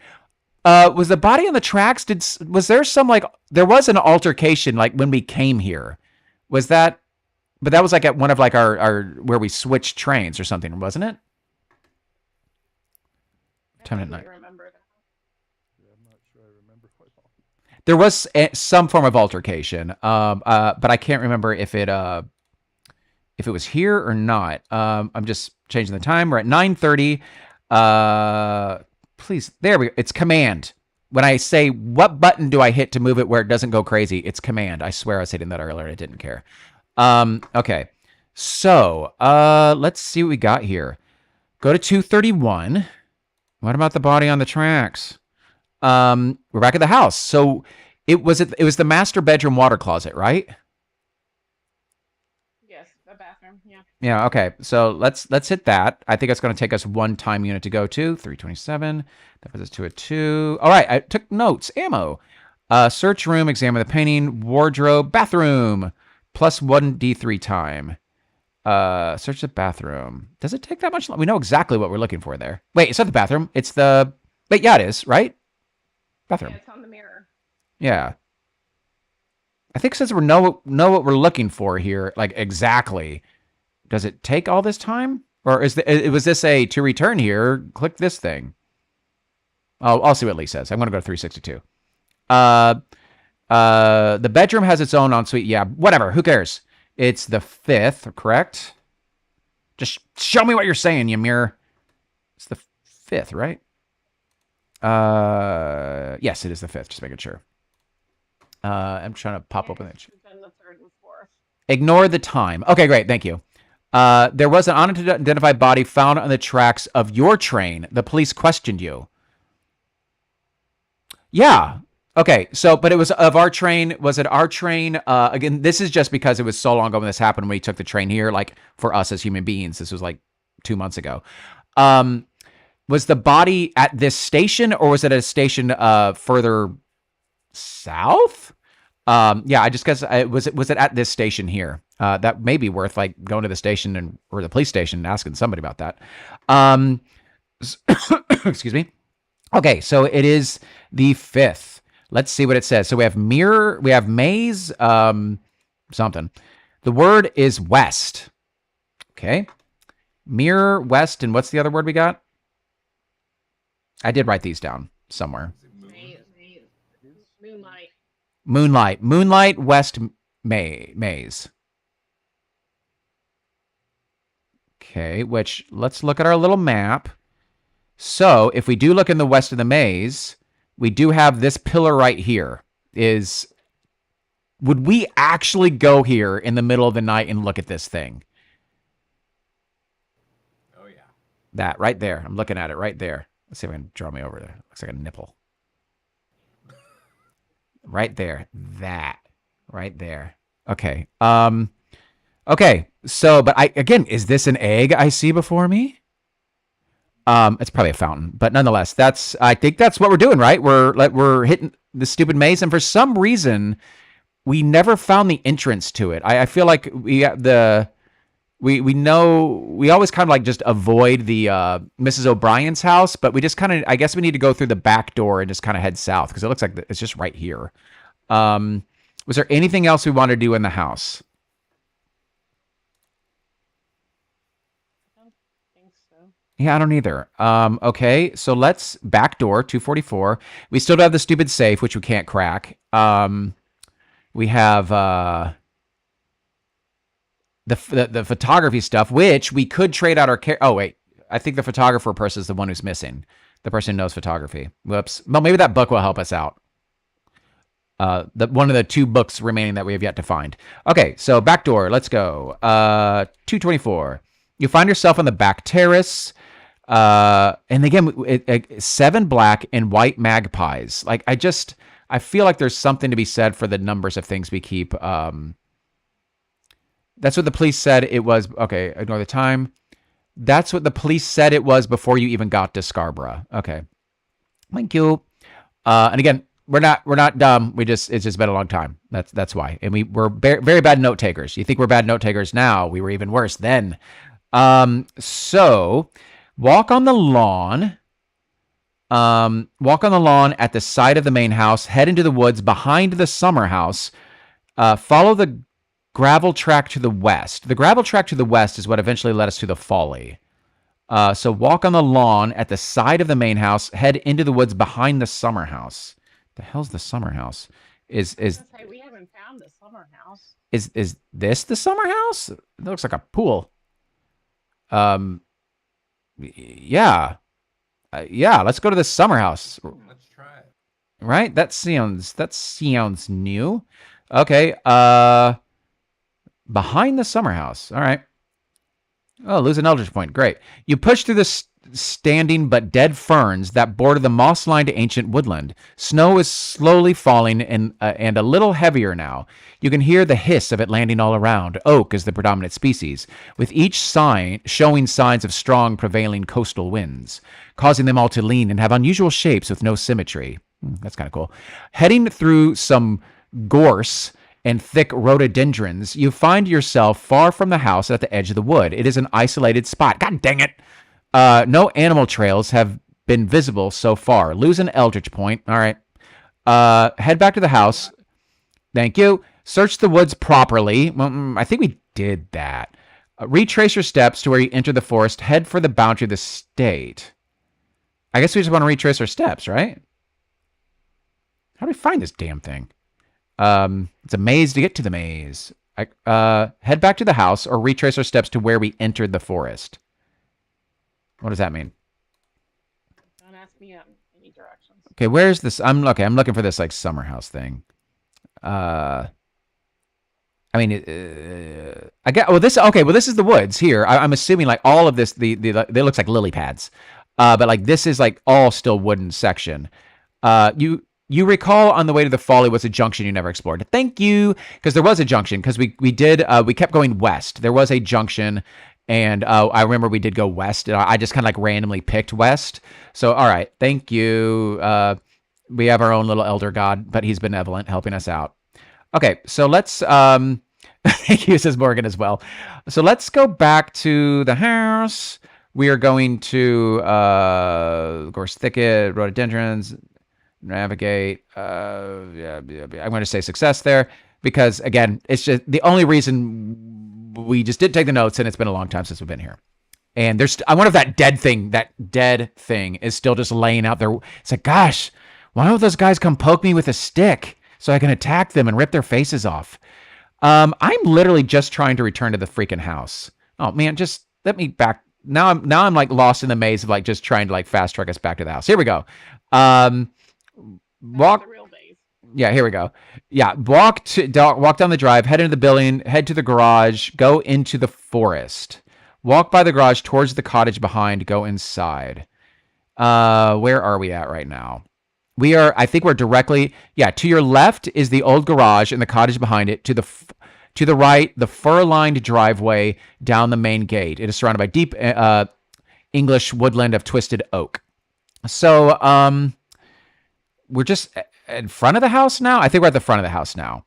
Was the body on the tracks? Was there there was an altercation like when we came here? Was that? But that was like at one of like our where we switched trains or something, wasn't it? Time at night. Remember that. Yeah, I'm not sure I remember quite all. There was some form of altercation, but I can't remember if it was here or not. I'm just changing the time. We're at 9:30. Please, there we go. It's command. When I say what button do I hit to move it where it doesn't go crazy, it's command. I swear I was hitting that earlier and I didn't care. Okay, so let's see what we got here. Go to 231. What about the body on the tracks? We're back at the house. So it was the master bedroom water closet, right? Yes, the bathroom. Yeah. Yeah. Okay. So let's hit that. I think it's going to take us one time unit to go to 327. That puts us to a 2. All right. I took notes. Ammo. Search room. Examine the painting. Wardrobe. Bathroom. Plus 1d3 time. Search the bathroom. Does it take that much? We know exactly what we're looking for there. Wait, it's not the bathroom. It's the. Wait, yeah, it is, right? Bathroom. Yeah, it's on the mirror. Yeah. I think since we know what we're looking for here, like exactly, does it take all this time? Or was this a to return here? Click this thing. I'll see what Lee says. I'm going to go to 362. The bedroom has its own ensuite. Yeah, whatever. Who cares? It's the 5th, correct? Just show me what you're saying, you mirror. It's the 5th, right? Yes, it is the 5th. Just making sure. I'm trying to pop open that. Then the 3rd and 4th. Ignore the time. Okay, great. Thank you. There was an unidentified body found on the tracks of your train. The police questioned you. Yeah. Okay. So, but it was of our train. Was it our train? Again, this is just because it was so long ago when this happened when we took the train here. Like for us as human beings, this was like 2 months ago. Was the body at this station or was it at a station further south? Yeah, I just guess was it at this station here? That may be worth like going to the station or the police station and asking somebody about that. Excuse me. Okay, so it is the 5th. Let's see what it says. So we have mirror, we have maze, something. The word is west. Okay. Mirror, west, and what's the other word we got? I did write these down somewhere. Moonlight. Moonlight, west, maze. Okay, which let's look at our little map. So if we do look in the west of the maze, we do have this pillar right here. Would we actually go here in the middle of the night and look at this thing? That right there. I'm looking at it right there. Let's see if I can draw me over there. Looks like a nipple. Right there. That. Right there. Okay. Okay. So, but again, is this an egg I see before me? It's probably a fountain, but nonetheless, I think that's what we're doing, right? We're hitting the stupid maze, and for some reason, we never found the entrance to it. I feel like we always kind of like just avoid the Mrs. O'Brien's house, but we just kind of, I guess we need to go through the back door and just kind of head south because it looks like it's just right here. Was there anything else we wanted to do in the house? I don't think so. Yeah, I don't either. Okay, so let's back door 244. We still have the stupid safe, which we can't crack. We have the photography stuff, which we could trade out our. Oh wait, I think the photographer person is the one who's missing. The person who knows photography. Whoops. Well, maybe that book will help us out. One of the 2 books remaining that we have yet to find. Okay, so back door. Let's go. 224. You find yourself on the back terrace. And again, 7 black and white magpies. Like I feel like there's something to be said for the numbers of things we keep. That's what the police said it was. Okay, ignore the time. That's what the police said it was before you even got to Scarborough. Okay, thank you. And again, we're not dumb. It's just been a long time. That's why. And we're very bad note takers. You think we're bad note takers now? We were even worse then. So walk on the lawn. Walk on the lawn at the side of the main house. Head into the woods behind the summer house. Follow the gravel track to the west. The gravel track to the west is what eventually led us to the folly. So walk on the lawn at the side of the main house. Head into the woods behind the summer house. The hell's the summer house? Is I was gonna say, we haven't found the summer house. Is this the summer house? It looks like a pool. Yeah. Yeah, let's go to the summer house. Let's try it. Right? That sounds new. Okay. Behind the summer house. All right. Oh, lose an eldritch point. Great. You push through the standing but dead ferns that border the moss-lined ancient woodland. Snow is slowly falling and a little heavier now. You can hear the hiss of it landing all around. Oak is the predominant species, with each sign showing signs of strong prevailing coastal winds, causing them all to lean and have unusual shapes with no symmetry. That's kind of cool. Heading through some gorse and thick rhododendrons, you find yourself far from the house at the edge of the wood. It is an isolated spot. God dang it! No animal trails have been visible so far. Lose an eldritch point. All right. Head back to the house. Thank you. Search the woods properly. Well, I think we did that. Retrace your steps to where you enter the forest. Head for the boundary of the state. I guess we just want to retrace our steps, right? How do we find this damn thing? It's a maze to get to the maze. Head back to the house or retrace our steps to where we entered the forest. What does that mean? Don't ask me any directions. Okay, where's this? I'm looking for this like summer house thing. I mean, I get. Well, this. Okay, well, this is the woods here. I'm assuming like all of this. They looks like lily pads, but like this is like all still wooden section. You recall on the way to the folly was a junction you never explored. Thank you, because there was a junction because we kept going west. There was a junction. And I remember we did go west. And I just kind of like randomly picked west. So, all right. Thank you. We have our own little elder god, but he's benevolent, helping us out. Okay. So let's, thank you, says Morgan as well. So let's go back to the house. We are going to, gorse thicket, rhododendrons, navigate. I'm going to say success there because, again, it's just the only reason we just did take the notes, and it's been a long time since we've been here. And I wonder if that dead thing is still just laying out there. It's like, gosh, why don't those guys come poke me with a stick so I can attack them and rip their faces off? I'm literally just trying to return to the freaking house. Oh man, just let me back. Now I'm like lost in the maze of like just trying to like fast track us back to the house. Here we go. Walk. The real base. Yeah, here we go. Yeah, walk down the drive, head into the building, head to the garage, go into the forest. Walk by the garage towards the cottage behind. Go inside. Where are we at right now? We are, I think we're directly, to your left is the old garage and the cottage behind it. To the right, the fur-lined driveway down the main gate. It is surrounded by deep English woodland of twisted oak. So, we're just in front of the house now? I think we're at the front of the house now.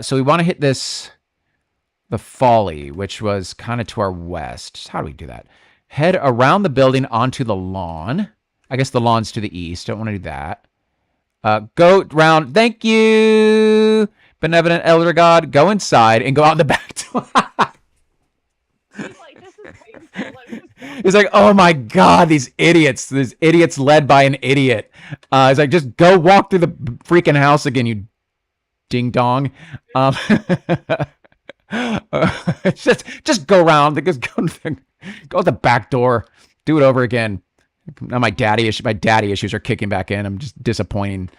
So we want to hit the folly, which was kind of to our west. How do we do that? Head around the building onto the lawn. I guess the lawn's to the east. Don't want to do that. Go round. Thank you, benevolent elder god. Go inside and go out the back door. He's like, this is painful. He's like, oh my god, these idiots led by an idiot. He's like, just go walk through the freaking house again, you ding dong. Just go around. Just go to the back door. Do it over again. Now my daddy issues are kicking back in. I'm just disappointing.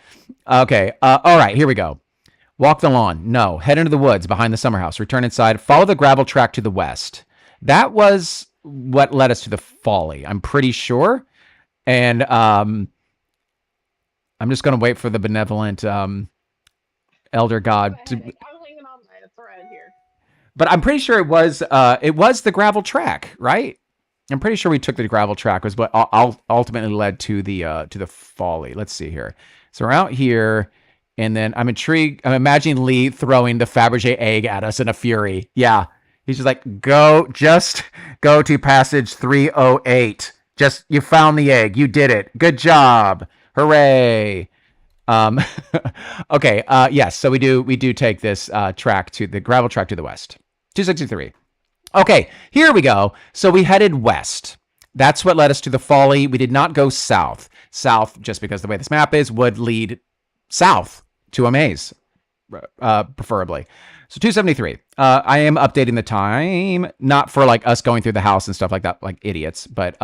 Okay. All right. Here we go. Walk the lawn. No. Head into the woods behind the summer house. Return inside. Follow the gravel track to the west. That was what led us to the folly, I'm pretty sure. And I'm just going to wait for the benevolent elder god to. I'm hanging on by a thread here. But I'm pretty sure it was the gravel track, right? I'm pretty sure we took the gravel track was what ultimately led to the folly. Let's see here. So we're out here, and then I'm intrigued. I'm imagining Lee throwing the Fabergé egg at us in a fury. Yeah, he's just like, just go to passage 308. Just you found the egg. You did it. Good job. Hooray. Okay. Yes. So we do take this track to the gravel track to the west. 263. Okay, here we go. So we headed west. That's what led us to the folly. We did not go south. South, just because the way this map is, would lead south to a maze, preferably. So 273. I am updating the time, not for like us going through the house and stuff like that, like idiots, but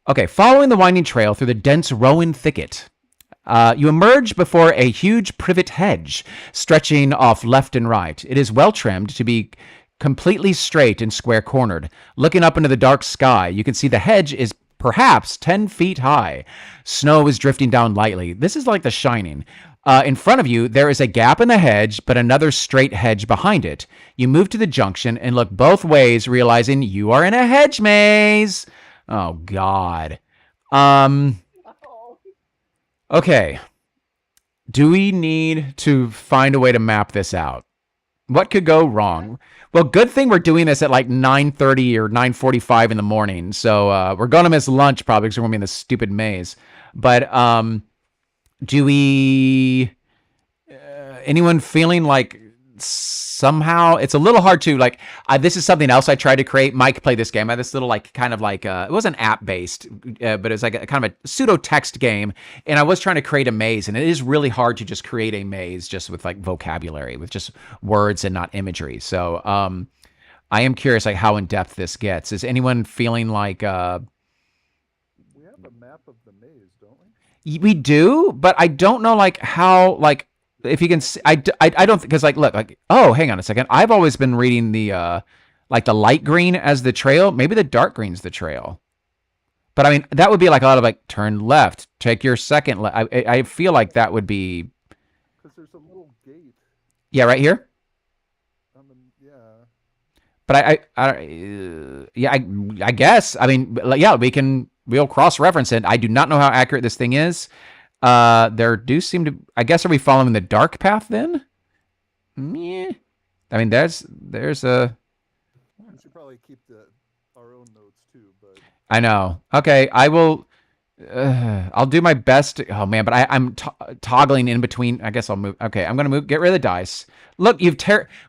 okay. Following the winding trail through the dense rowan thicket, you emerge before a huge privet hedge stretching off left and right. It is well trimmed to be completely straight and square-cornered. Looking up into the dark sky, you can see the hedge is perhaps 10 feet high. Snow is drifting down lightly. This is like The Shining. In front of you, there is a gap in the hedge, but another straight hedge behind it. You move to the junction and look both ways, realizing you are in a hedge maze. Oh, God. Okay. Do we need to find a way to map this out? What could go wrong? Well, good thing we're doing this at like 9:30 or 9:45 in the morning. So we're going to miss lunch probably because we're going to be in this stupid maze. But do we... anyone feeling like somehow... It's a little hard to like... this is something else I tried to create. Mike played this game. I had this little like kind of like... it wasn't app-based, but it was like a kind of a pseudo-text game. And I was trying to create a maze. And it is really hard to just create a maze just with like vocabulary, with just words and not imagery. So I am curious like how in-depth this gets. Is anyone feeling like... We have a map of the maze, don't we? We do, but I don't know like how... like if you can see, I don't, because like, look, like, oh, hang on a second. I've always been reading the, like the light green as the trail. Maybe the dark green's the trail. But I mean, that would be like a lot of like, turn left, take your second left. I feel like that would be. Because there's a little gate. Yeah, right here. Yeah. But I guess, I mean, yeah, we'll cross-reference it. I do not know how accurate this thing is. There do seem to... I guess, are we following the dark path then? Yeah. I mean, there's a... We should probably keep our own notes too, but... I know. Okay, I will... I'll do my best. Oh, man, but I'm toggling in between. I guess I'll move. Okay, I'm going to move. Get rid of the dice. Look,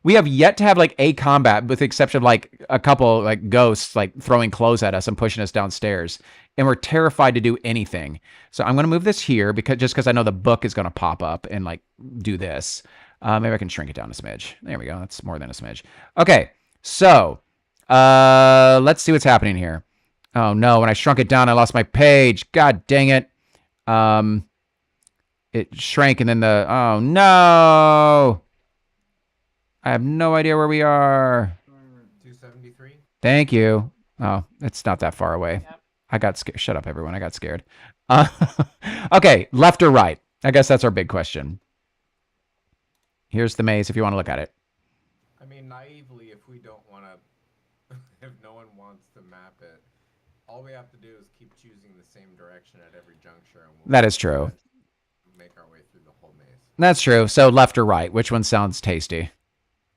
we have yet to have, like, a combat, with the exception of, like, a couple, like, ghosts, like, throwing clothes at us and pushing us downstairs. And we're terrified to do anything. So I'm going to move this here because I know the book is going to pop up and, like, do this. Maybe I can shrink it down a smidge. There we go. That's more than a smidge. Okay, so let's see what's happening here. Oh, no. When I shrunk it down, I lost my page. God dang it. It shrank and then oh, no. I have no idea where we are. 273? Thank you. Oh, it's not that far away. Yep. I got scared. Shut up, everyone. I got scared. Uh, okay, left or right? I guess that's our big question. Here's the maze if you want to look at it. I mean, naively, if we don't want to, if no one wants to map it, all we have to do is keep choosing the same direction at every juncture. And we'll That is true. Make our way through the whole maze. That's true. So left or right? Which one sounds tasty?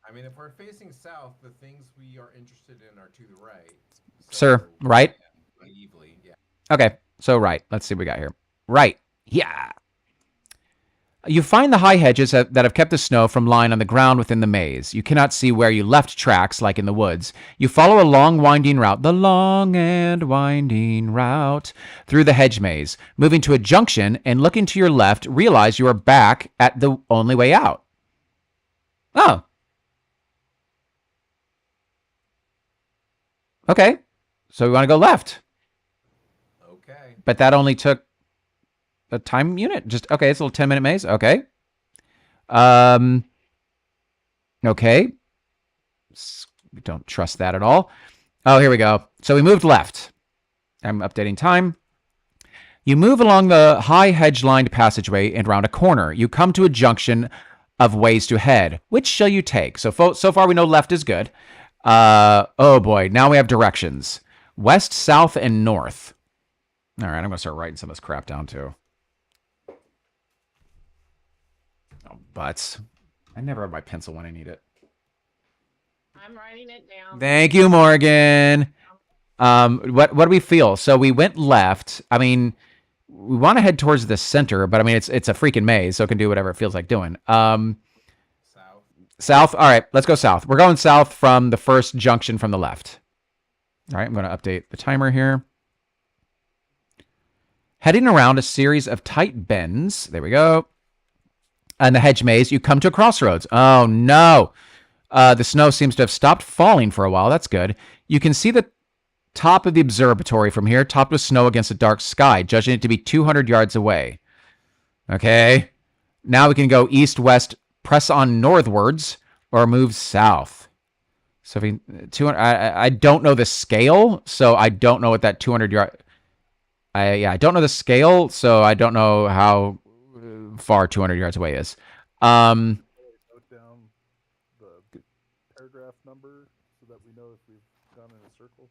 I mean, if we're facing south, the things we are interested in are to the right. Sir, right? Naively, yeah. Okay, so right. Let's see what we got here. Right. Yeah. You find the high hedges that have kept the snow from lying on the ground within the maze. You cannot see where you left tracks, like in the woods. You follow a long, winding route, the long and winding route, through the hedge maze. Moving to a junction and looking to your left, realize you are back at the only way out. Oh. Okay, so we want to go left. Okay. But that only took a time unit. Just okay. It's a little 10-minute maze. Okay. Okay. We don't trust that at all. Oh, here we go. So we moved left. I'm updating time. You move along the high hedge-lined passageway and round a corner. You come to a junction of ways to head. Which shall you take? So far we know left is good. Oh boy. Now we have directions. West, south, and north. All right. I'm going to start writing some of this crap down too. Oh, butts. I never have my pencil when I need it. I'm writing it down. Thank you, Morgan. What do we feel? So we went left. I mean, we want to head towards the center, but I mean, it's a freaking maze, so it can do whatever it feels like doing. South. South. All right, let's go south. We're going south from the first junction from the left. All right, I'm going to update the timer here. Heading around a series of tight bends. There we go. And the hedge maze, you come to a crossroads. Oh, no. The snow seems to have stopped falling for a while. That's good. You can see the top of the observatory from here, topped with snow against a dark sky, judging it to be 200 yards away. Okay. Now we can go east, west, press on northwards, or move south. So if we, 200, I don't know the scale, so I don't know what that 200 yard... I don't know the scale, so I don't know how far 200 yards away is. Note down the paragraph number so that we know if we've gone in a circle.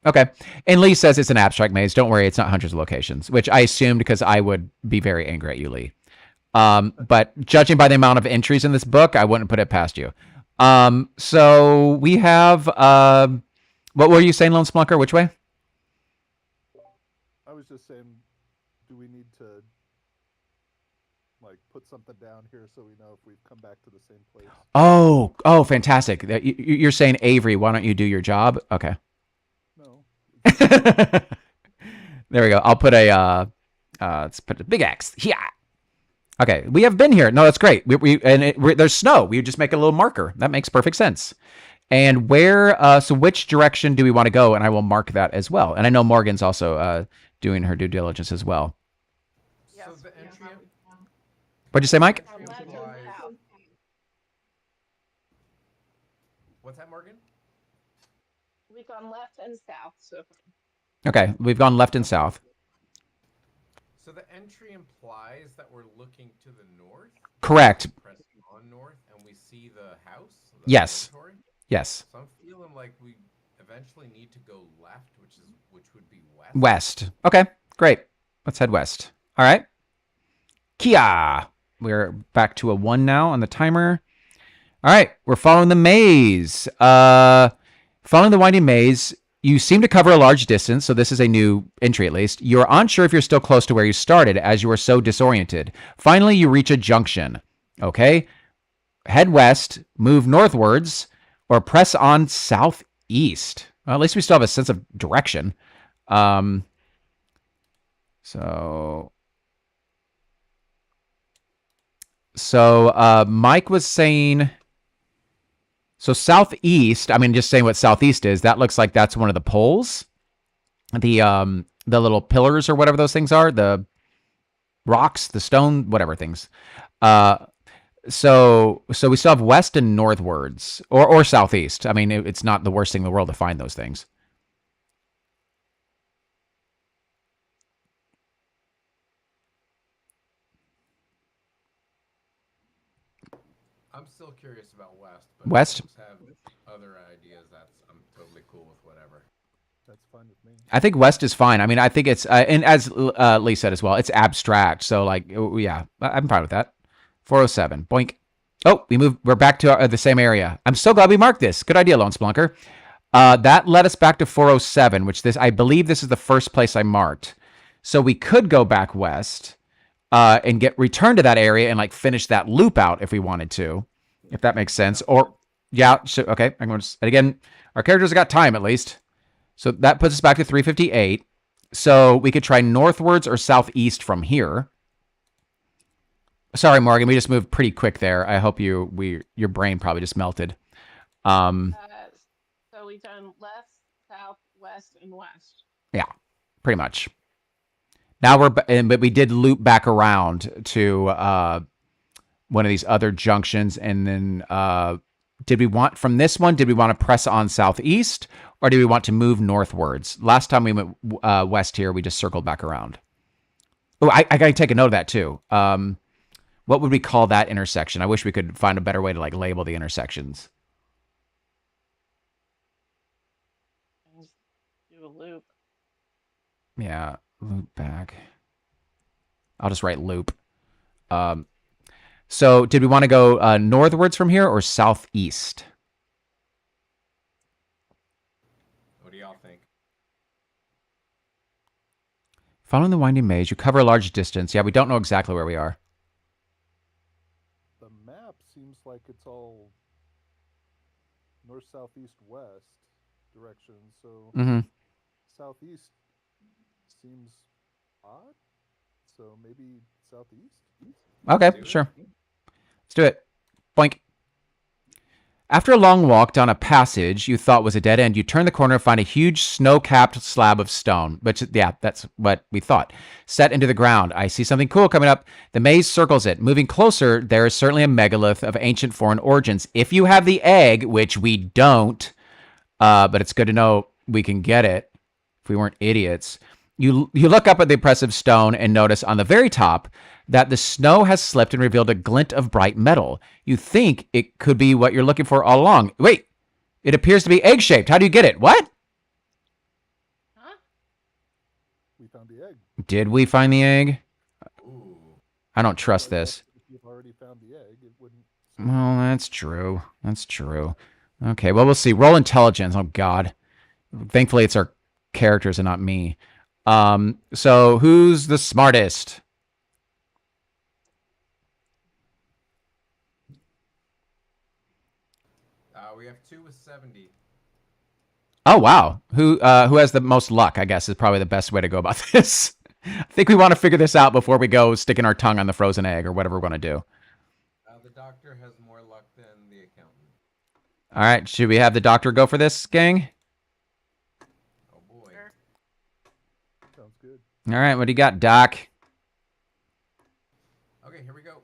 Okay. And Lee says it's an abstract maze. Don't worry, it's not hundreds of locations, which I assumed because I would be very angry at you, Lee. But judging by the amount of entries in this book, I wouldn't put it past you. So we have, what were you saying, Lone Splunker? Which way? I was just saying, do we need to like put something down here so we know if we've come back to the same place? Oh, fantastic. You're saying, Avery, why don't you do your job? Okay. No. There we go. I'll put let's put a big X. Yeah. Okay. We have been here. No, that's great. There's snow. We just make a little marker. That makes perfect sense. And so which direction do we want to go? And I will mark that as well. And I know Morgan's also doing her due diligence as well. Yes, So the yeah, entry. What'd you say, Mike? From left and south. What's that, Morgan? We've gone left and south so far. Okay. We've gone left and south. So the entry implies that we're looking to the north. Correct. Pressing on north, and we see the house. The Yes. observatory. Yes. So I'm feeling like we eventually need to go left, which would be west. West. Okay. Great. Let's head west. All right. Kia. We're back to a 1 now on the timer. All right. We're following the maze. Following the winding maze, you seem to cover a large distance, so this is a new entry at least. You're unsure if you're still close to where you started as you are so disoriented. Finally, you reach a junction. Okay. Head west, move northwards, or press on southeast. Well, at least we still have a sense of direction. So Mike was saying, so southeast, I mean, just saying what southeast is, that looks like that's one of the poles. The little pillars or whatever those things are, the rocks, the stone, whatever things. So we still have west and northwards, or southeast. I mean, it's not the worst thing in the world to find those things. I'm still curious about west, but West? if folks have other ideas, I'm totally cool with whatever. That's fine with me. I think west is fine. I mean, I think it's and as Lee said as well, it's abstract. So like, yeah, I'm fine with that. 407. Boink. Oh, we're back to the same area. I'm so glad we marked this. Good idea, Lone Splunker. That led us back to 407, which I believe this is the first place I marked. So we could go back west and return to that area and like finish that loop out if we wanted to, if that makes sense. Or yeah, okay. I'm going to again. Our characters have got time at least, so that puts us back to 358. So we could try northwards or southeast from here. Sorry, Morgan, we just moved pretty quick there. I hope your brain probably just melted. So we've done left, south, west, and west. Yeah, pretty much. Now but we did loop back around to one of these other junctions, and then did we want from this one? Did we want to press on southeast, or do we want to move northwards? Last time we went west here, we just circled back around. Oh, I gotta take a note of that too. What would we call that intersection? I wish we could find a better way to like label the intersections. Just do a loop. Yeah, loop back. I'll just write loop. So did we want to go northwards from here or southeast? What do y'all think? Following the winding maze, you cover a large distance. Yeah, we don't know exactly where we are. The map seems like it's all north, south, east, west direction. So southeast seems odd. So maybe southeast? Okay, sure. Let's do it. Boink. After a long walk down a passage you thought was a dead end, you turn the corner and find a huge snow-capped slab of stone. Which, yeah, that's what we thought. Set into the ground. I see something cool coming up. The maze circles it. Moving closer, there is certainly a megalith of ancient foreign origins. If you have the egg, which we don't, but it's good to know we can get it if we weren't idiots. You look up at the impressive stone and notice on the very top that the snow has slipped and revealed a glint of bright metal. You think it could be what you're looking for all along. Wait, it appears to be egg-shaped. How do you get it? What? Huh? We found the egg. Did we find the egg? Ooh. I don't trust this. If you've already found the egg, it wouldn't. Well, that's true. That's true. Okay, well, we'll see. Roll intelligence. Oh, God. Thankfully, it's our characters and not me. So who's the smartest? We have 2 with 70. Oh, wow. Who has the most luck, I guess, is probably the best way to go about this. I think we want to figure this out before we go sticking our tongue on the frozen egg or whatever we're going to do. The doctor has more luck than the accountant. All right. Should we have the doctor go for this, gang? Oh, boy. Sure. Sounds good. All right. What do you got, Doc? Okay, here we go.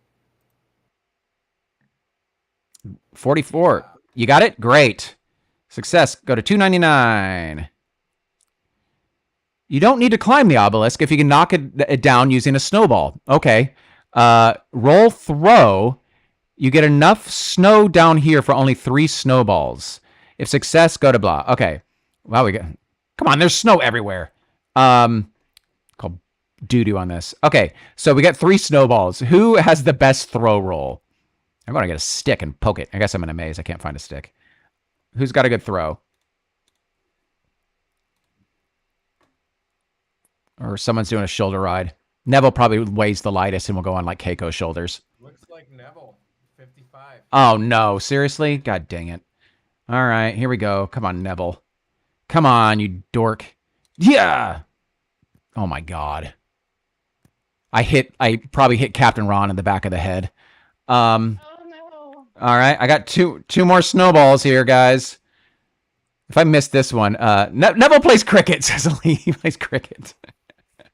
44. You got it? Great. Success. Go to 299. You don't need to climb the obelisk if you can knock it down using a snowball. Okay. Roll throw. You get enough snow down here for only 3 snowballs. If success, go to blah. Okay. Wow, we got... Come on, there's snow everywhere. Called doo-doo on this. Okay, so we got 3 snowballs. Who has the best throw roll? I'm going to get a stick and poke it. I guess I'm in a maze. I can't find a stick. Who's got a good throw? Or someone's doing a shoulder ride. Neville probably weighs the lightest and will go on like Keiko's shoulders. Looks like Neville. 55. Oh, no. Seriously? God dang it. All right, here we go. Come on, Neville. Come on, you dork. Yeah! Oh, my God. I probably hit Captain Ron in the back of the head. Oh no. All right, I got two more snowballs here, guys. If I miss this one, Neville plays cricket, says Lee. He plays cricket.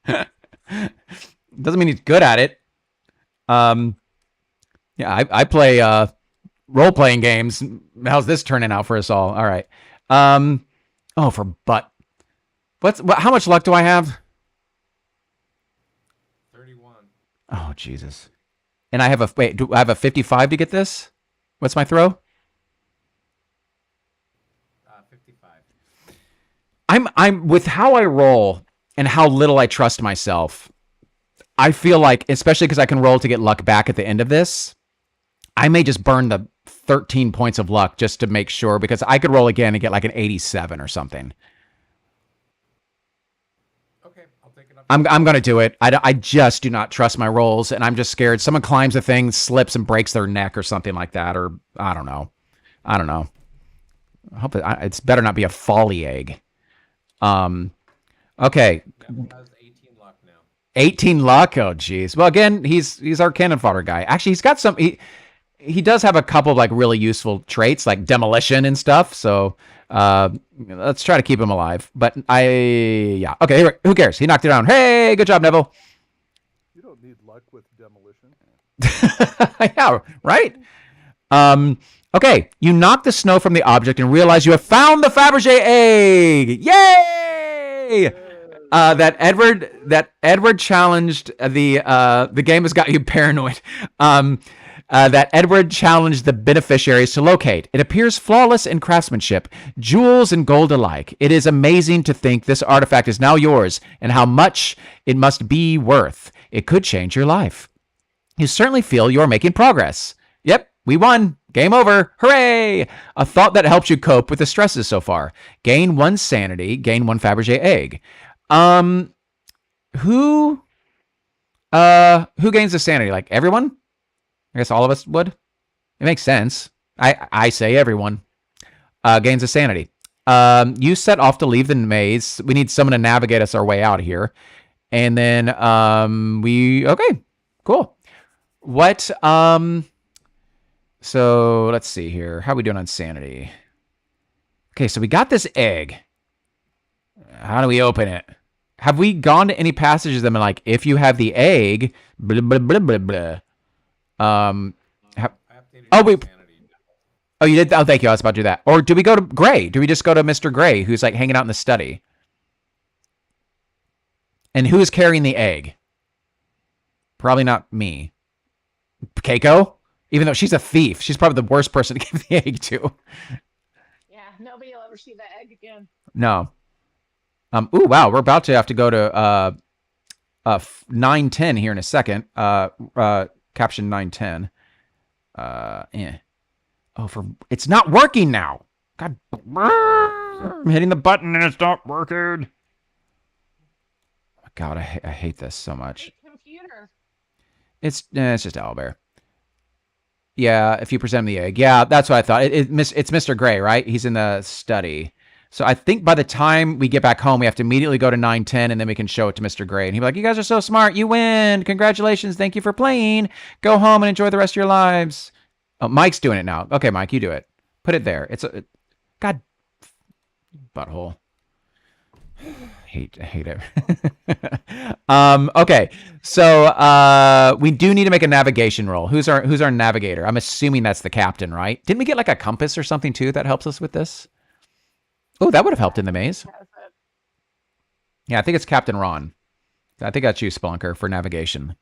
Doesn't mean he's good at it. Yeah, I play role-playing games. How's this turning out for us all? All right. Oh, for butt. How much luck do I have? 31. Oh, Jesus. And I have do I have a 55 to get this? What's my throw? 55. I'm with how I roll and how little I trust myself. I feel like, especially because I can roll to get luck back at the end of this, I may just burn the 13 points of luck just to make sure, because I could roll again and get like an 87 or something. Okay, I'll take it up. I'm going to do it. I just do not trust my rolls, and I'm just scared someone climbs the thing, slips, and breaks their neck or something like that, or I don't know. I hope it's better not be a folly egg. Okay. Neville has 18 luck now. 18 luck. Oh, geez. Well, again, he's our cannon fodder guy. Actually, he's got some. He does have a couple of like really useful traits like demolition and stuff. So let's try to keep him alive. But yeah. Okay. Who cares? He knocked it down. Hey, good job, Neville. You don't need luck with demolition. Yeah. Right. Okay. You knock the snow from the object and realize you have found the Fabergé egg. Yay! That Edward challenged the game has got you paranoid. That Edward challenged the beneficiaries to locate. It appears flawless in craftsmanship, jewels and gold alike. It is amazing to think this artifact is now yours and how much it must be worth. It could change your life. You certainly feel you are making progress. Yep, we won. Game over. Hooray! A thought that helps you cope with the stresses so far. Gain 1 sanity, gain 1 Fabergé egg. Who gains the sanity? Like everyone? I guess all of us would. It makes sense. I say everyone gains a sanity. You set off to leave the maze. We need someone to navigate us our way out of here. And then okay, cool. What so let's see here. How are we doing on sanity? Okay, so we got this egg. How do we open it? Have we gone to any passages that are like, if you have the egg, blah, blah, blah, blah, blah. I updated Oh, your wait. sanity. Oh, you did? Oh, thank you. I was about to do that. Or do we go to Gray? Do we just go to Mr. Gray, who's like hanging out in the study? And who is carrying the egg? Probably not me. Keiko? Even though she's a thief, she's probably the worst person to give the egg to. Yeah, nobody will ever see that egg again. No. Ooh, wow. We're about to have to go to 910 here in a second. Caption 910. Oh, it's not working now. God, I'm hitting the button and it's not working. Oh my God, I hate this so much. Hey, computer. It's just owlbear. Yeah, if you present the egg. Yeah, that's what I thought. It's Mr. Gray, right? He's in the study. So I think by the time we get back home, we have to immediately go to 910, and then we can show it to Mr. Gray. And he'll be like, you guys are so smart. You win. Congratulations. Thank you for playing. Go home and enjoy the rest of your lives. Oh, Mike's doing it now. Okay, Mike, you do it. Put it there. God, butthole. I hate it. Okay, so we do need to make a navigation roll. Who's our navigator? I'm assuming that's the captain, right? Didn't we get like a compass or something too that helps us with this? Oh, that would have helped in the maze. Yeah, I think it's Captain Ron. I think that's you, Spelunker, for navigation.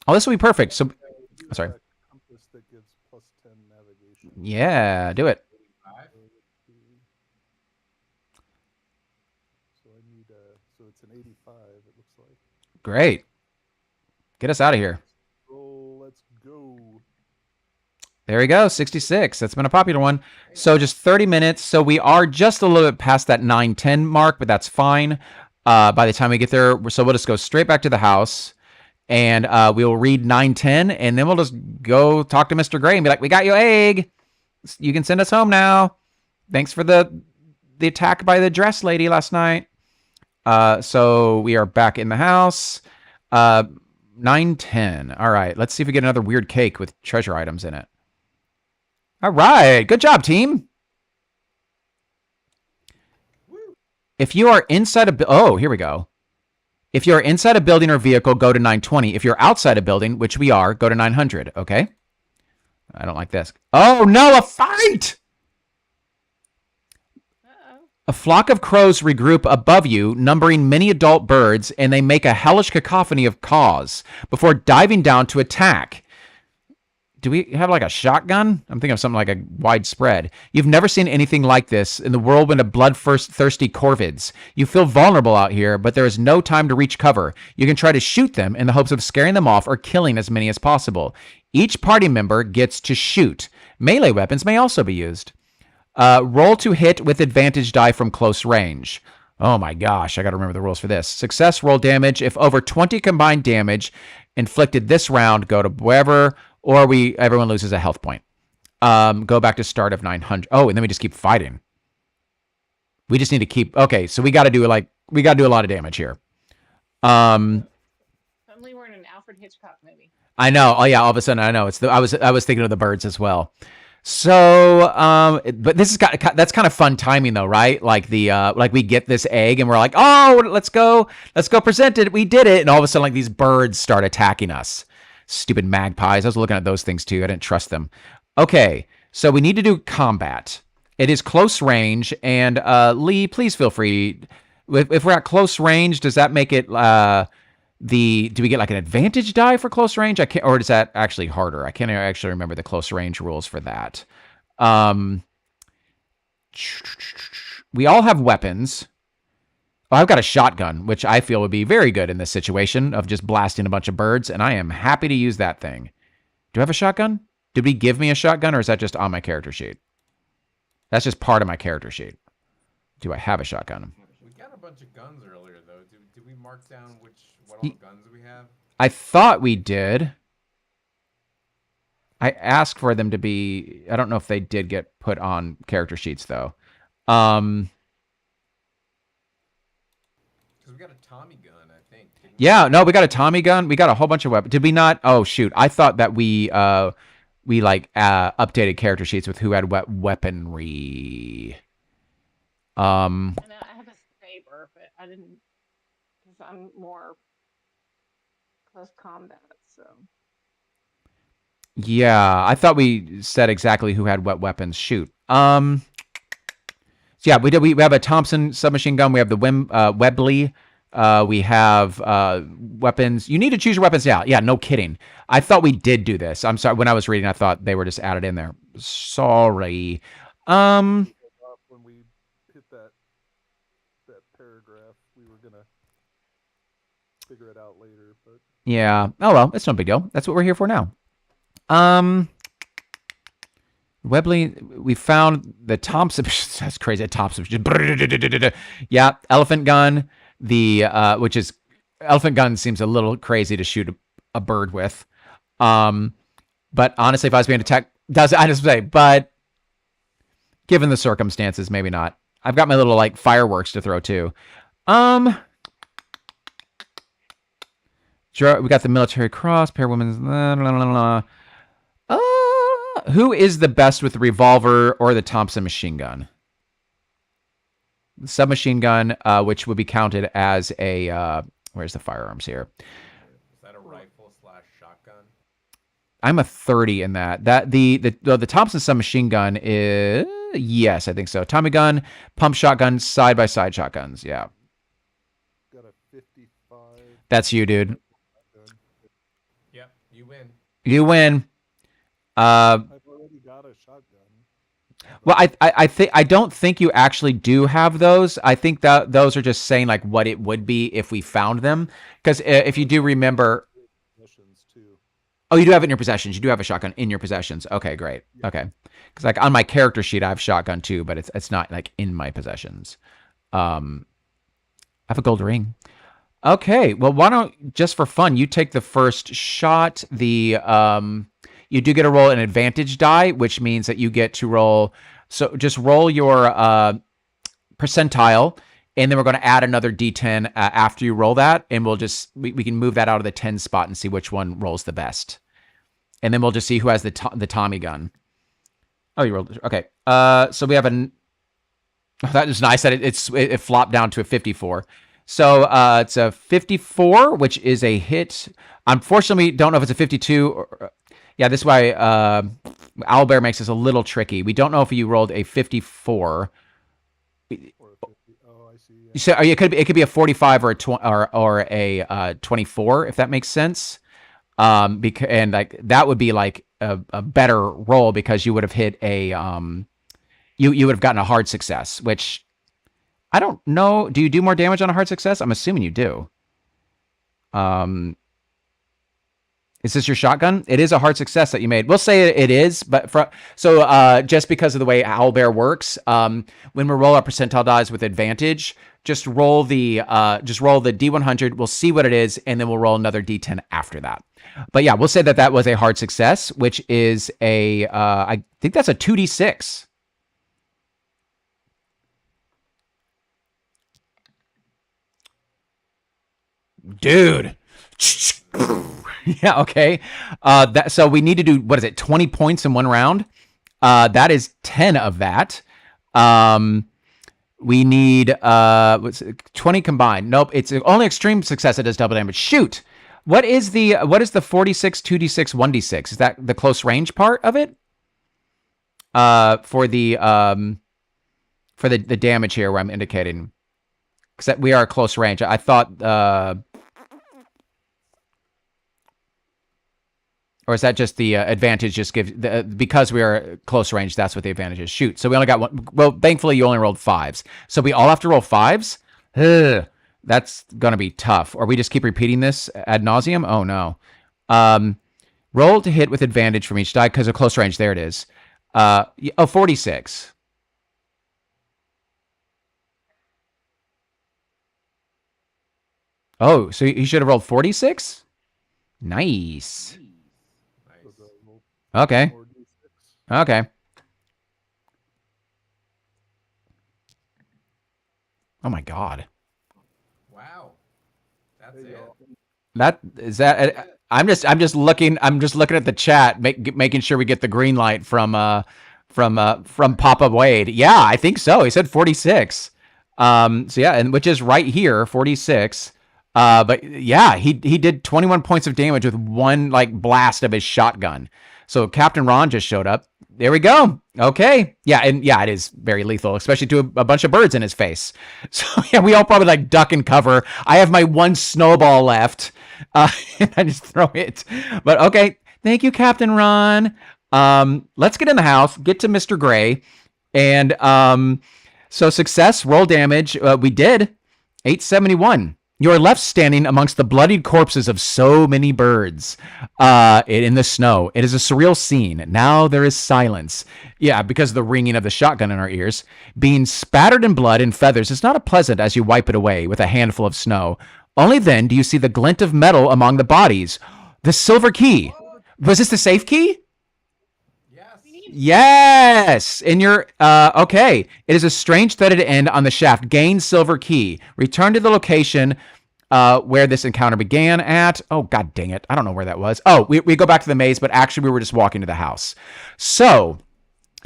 Oh, this will be perfect. So, sorry. Compass that gives +10 navigation. Yeah, do it. 5? So I need so it's an 85. It looks like. Great. Get us out of here. Roll. Let's go. There we go, 66. That's been a popular one. So just 30 minutes. So we are just a little bit past that 9:10 mark, but that's fine. By the time we get there, so we'll just go straight back to the house, and we'll read 9:10, and then we'll just go talk to Mr. Gray and be like, "We got your egg. You can send us home now. Thanks for the attack by the dress lady last night." So we are back in the house. 9:10. All right, let's see if we get another weird cake with treasure items in it. All right. Good job, team. If you are inside a... Oh, here we go. If you're inside a building or vehicle, go to 920. If you're outside a building, which we are, go to 900. Okay. I don't like this. Oh no, a fight! Uh-oh. A flock of crows regroup above you, numbering many adult birds, and they make a hellish cacophony of caws before diving down to attack. Do we have like a shotgun? I'm thinking of something like a widespread. You've never seen anything like this in the whirlwind of bloodthirsty corvids. You feel vulnerable out here, but there is no time to reach cover. You can try to shoot them in the hopes of scaring them off or killing as many as possible. Each party member gets to shoot. Melee weapons may also be used. Roll to hit with advantage die from close range. Oh my gosh, I gotta remember the rules for this. Success, roll damage. If over 20 combined damage inflicted this round, go to wherever, or everyone loses a health point. Go back to start of 900. Oh, and then we just keep fighting. We just need to keep, okay, so we gotta do a lot of damage here. Suddenly we're in an Alfred Hitchcock movie. I know. Oh yeah, all of a sudden I know. I was thinking of the birds as well. So, but that's kind of fun timing though, right? Like like we get this egg and we're like, oh, let's go present it. We did it. And all of a sudden, like these birds start attacking us. Stupid magpies. I was looking at those things too. I didn't trust them. Okay. So we need to do combat. It is close range. And, Lee, please feel free. If we're at close range, does that make it, do we get like an advantage die for close range? I can't, or is that actually harder? I can't actually remember the close range rules for that. We all have weapons. Oh, I've got a shotgun, which I feel would be very good in this situation of just blasting a bunch of birds, and I am happy to use that thing. Do I have a shotgun? Did we give me a shotgun, or is that just on my character sheet? That's just part of my character sheet. Do I have a shotgun? We got a bunch of guns earlier, though. Did we mark down what all guns we have? I thought we did. I asked for them to be... I don't know if they did get put on character sheets, though. Because we got a Tommy gun, I think. Yeah, no, we got a Tommy gun. We got a whole bunch of weapons. Did we not? Oh, shoot. I thought that we updated character sheets with who had weaponry. And I have a saber, but I didn't, because I'm more close combat, so. Yeah, I thought we said exactly who had what weapons. Shoot. So yeah, we did. We have a Thompson submachine gun. We have the Webley. We have weapons. You need to choose your weapons now. Yeah, no kidding. I thought we did do this. I'm sorry. When I was reading, I thought they were just added in there. Sorry. When we hit that paragraph, we were gonna figure it out later, but yeah. Oh well, it's no big deal. That's what we're here for now. Webley, we found the Thompson. That's crazy. Thompson. Yeah, elephant gun. Which is elephant gun seems a little crazy to shoot a bird with. But honestly, if I was being attacked, I just say, but given the circumstances, maybe not. I've got my little like fireworks to throw too. We got the military cross, pair of women's. Who is the best with the revolver or the Thompson machine gun? The submachine gun, which would be counted as a. Where's the firearms here? Is that a rifle / shotgun? I'm a 30 in that. The Thompson submachine gun is, yes, I think so. Tommy gun, pump shotgun, side by side shotguns. Yeah, got a 55. that's you, dude. Yep, you win. You win. I've already got a shotgun. Well, I don't think you actually do have those. I think that those are just saying like what it would be if we found them. Because if you do remember, Possessions too. oh, you do have it in your possessions. You do have a shotgun in your possessions. Okay, great. Okay, because like on my character sheet, I have shotgun too, but it's not like in my possessions. I have a gold ring. Okay, well, why don't just for fun you take the first shot. You do get to roll an advantage die, which means that you get to roll. So just roll your percentile, and then we're going to add another D10 after you roll that, and we can move that out of the 10 spot and see which one rolls the best, and then we'll just see who has the Tommy gun. Oh, you rolled. Okay. So we have oh, that is nice that it flopped down to a 54. So it's a 54, which is a hit. Unfortunately, we don't know if it's a 52. Yeah, this is why Owlbear makes this a little tricky. We don't know if you rolled a 54. Or a 50. Oh, I see. Yeah. So it could be a 45 or a 24, if that makes sense. Because and like that would be like a better roll because you would have hit a you would have gotten a hard success, which I don't know. Do you do more damage on a hard success? I'm assuming you do. Is this your shotgun? It is a hard success that you made. We'll say it is, but just because of the way Owlbear works, when we roll our percentile dies with advantage, just roll the D100. We'll see what it is, and then we'll roll another D10 after that. But yeah, we'll say that was a hard success, which is I think that's a 2d6. Dude. Yeah, okay. So we need to do, what is it, 20 points in one round? That is 10 of that. We need 20 combined. Nope, it's only extreme success that does double damage. Shoot. What is the 46 2d6 1d6? Is that the close range part of it? For the damage here where I'm indicating. Cuz we are close range. I thought or is that just the advantage just gives, because we are close range, that's what the advantage is. Shoot. So we only got one. Well, thankfully, you only rolled 5s. So we all have to roll 5s? Ugh, that's going to be tough. Or we just keep repeating this ad nauseum? Oh, no. Roll to hit with advantage from each die because of close range. There it is. 46. Oh, so you should have rolled 46? Nice. Okay. Okay. Oh my God. Wow. That's it. That is that. I'm just looking at the chat, making sure we get the green light from Papa Wade. Yeah, I think so. He said 46. So yeah, and which is right here, 46. But yeah, he did 21 points of damage with one like blast of his shotgun. So Captain Ron just showed up. There we go. Okay. Yeah, and yeah, it is very lethal, especially to a bunch of birds in his face. So yeah, we all probably like duck and cover. I have my one snowball left. And I just throw it. But okay. Thank you, Captain Ron. Let's get in the house, get to Mr. Gray. And so success, roll damage. We did 871. You are left standing amongst the bloodied corpses of so many birds in the snow. It is a surreal scene. Now there is silence. Yeah, because of the ringing of the shotgun in our ears. Being spattered in blood and feathers is not a pleasant as you wipe it away with a handful of snow. Only then do you see the glint of metal among the bodies. The silver key. Was this the safe key? Yes. And you're okay. It is a strange threaded end on the shaft. Gain silver key. Return to the location where this encounter began at. Oh, God dang it. I don't know where that was. Oh, we go back to the maze, but actually we were just walking to the house. So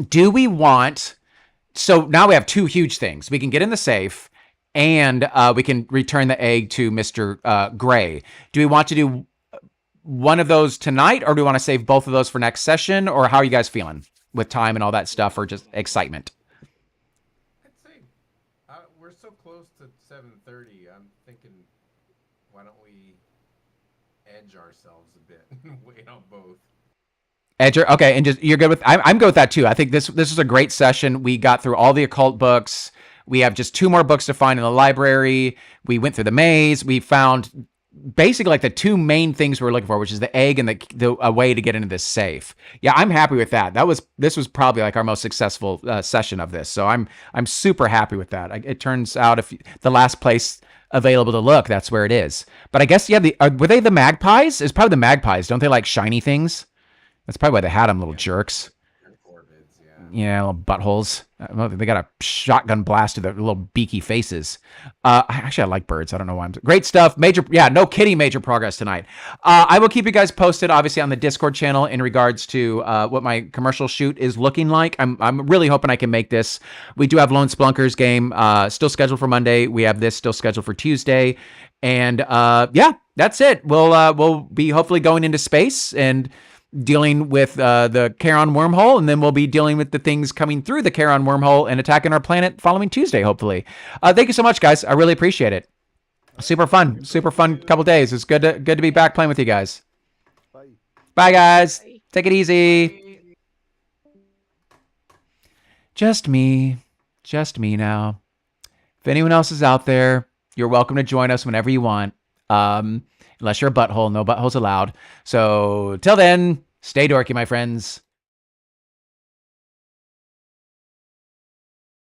do we want... So now we have two huge things. We can get in the safe and we can return the egg to Mr. Gray. Do we want to do one of those tonight, or do we want to save both of those for next session, or how are you guys feeling with time and all that stuff, or just excitement? I'd say we're so close to 7:30. I'm thinking, why don't we edge ourselves a bit and wait on both? Edger, okay, and just you're good with. I'm good with that too. I think this is a great session. We got through all the occult books. We have just 2 more books to find in the library. We went through the maze. We found basically like the 2 main things we're looking for, which is the egg and a way to get into this safe. Yeah, I'm happy with that. This was probably like our most successful session of this. So I'm super happy with that. It turns out if the last place available to look, that's where it is. But I guess yeah, were they the magpies? It's probably the magpies. Don't they like shiny things? That's probably why they had them, little jerks. Yeah, little buttholes. Well, they got a shotgun blast to their little beaky faces. Actually, I like birds. I don't know why. Great stuff. No kidding, major progress tonight. I will keep you guys posted, obviously, on the Discord channel in regards to what my commercial shoot is looking like. I'm really hoping I can make this. We do have Lone Splunkers game still scheduled for Monday. We have this still scheduled for Tuesday. And that's it. We'll be hopefully going into space and dealing with the Charon wormhole, and then we'll be dealing with the things coming through the Charon wormhole and attacking our planet following Tuesday, hopefully. Thank you so much, guys. I really appreciate it. Super fun couple days. It's good to be back playing with you guys. Bye. Bye, guys. Bye. Take it easy. Just me now. If anyone else is out there, you're welcome to join us whenever you want. Unless you're a butthole, no buttholes allowed. So till then, stay dorky, my friends.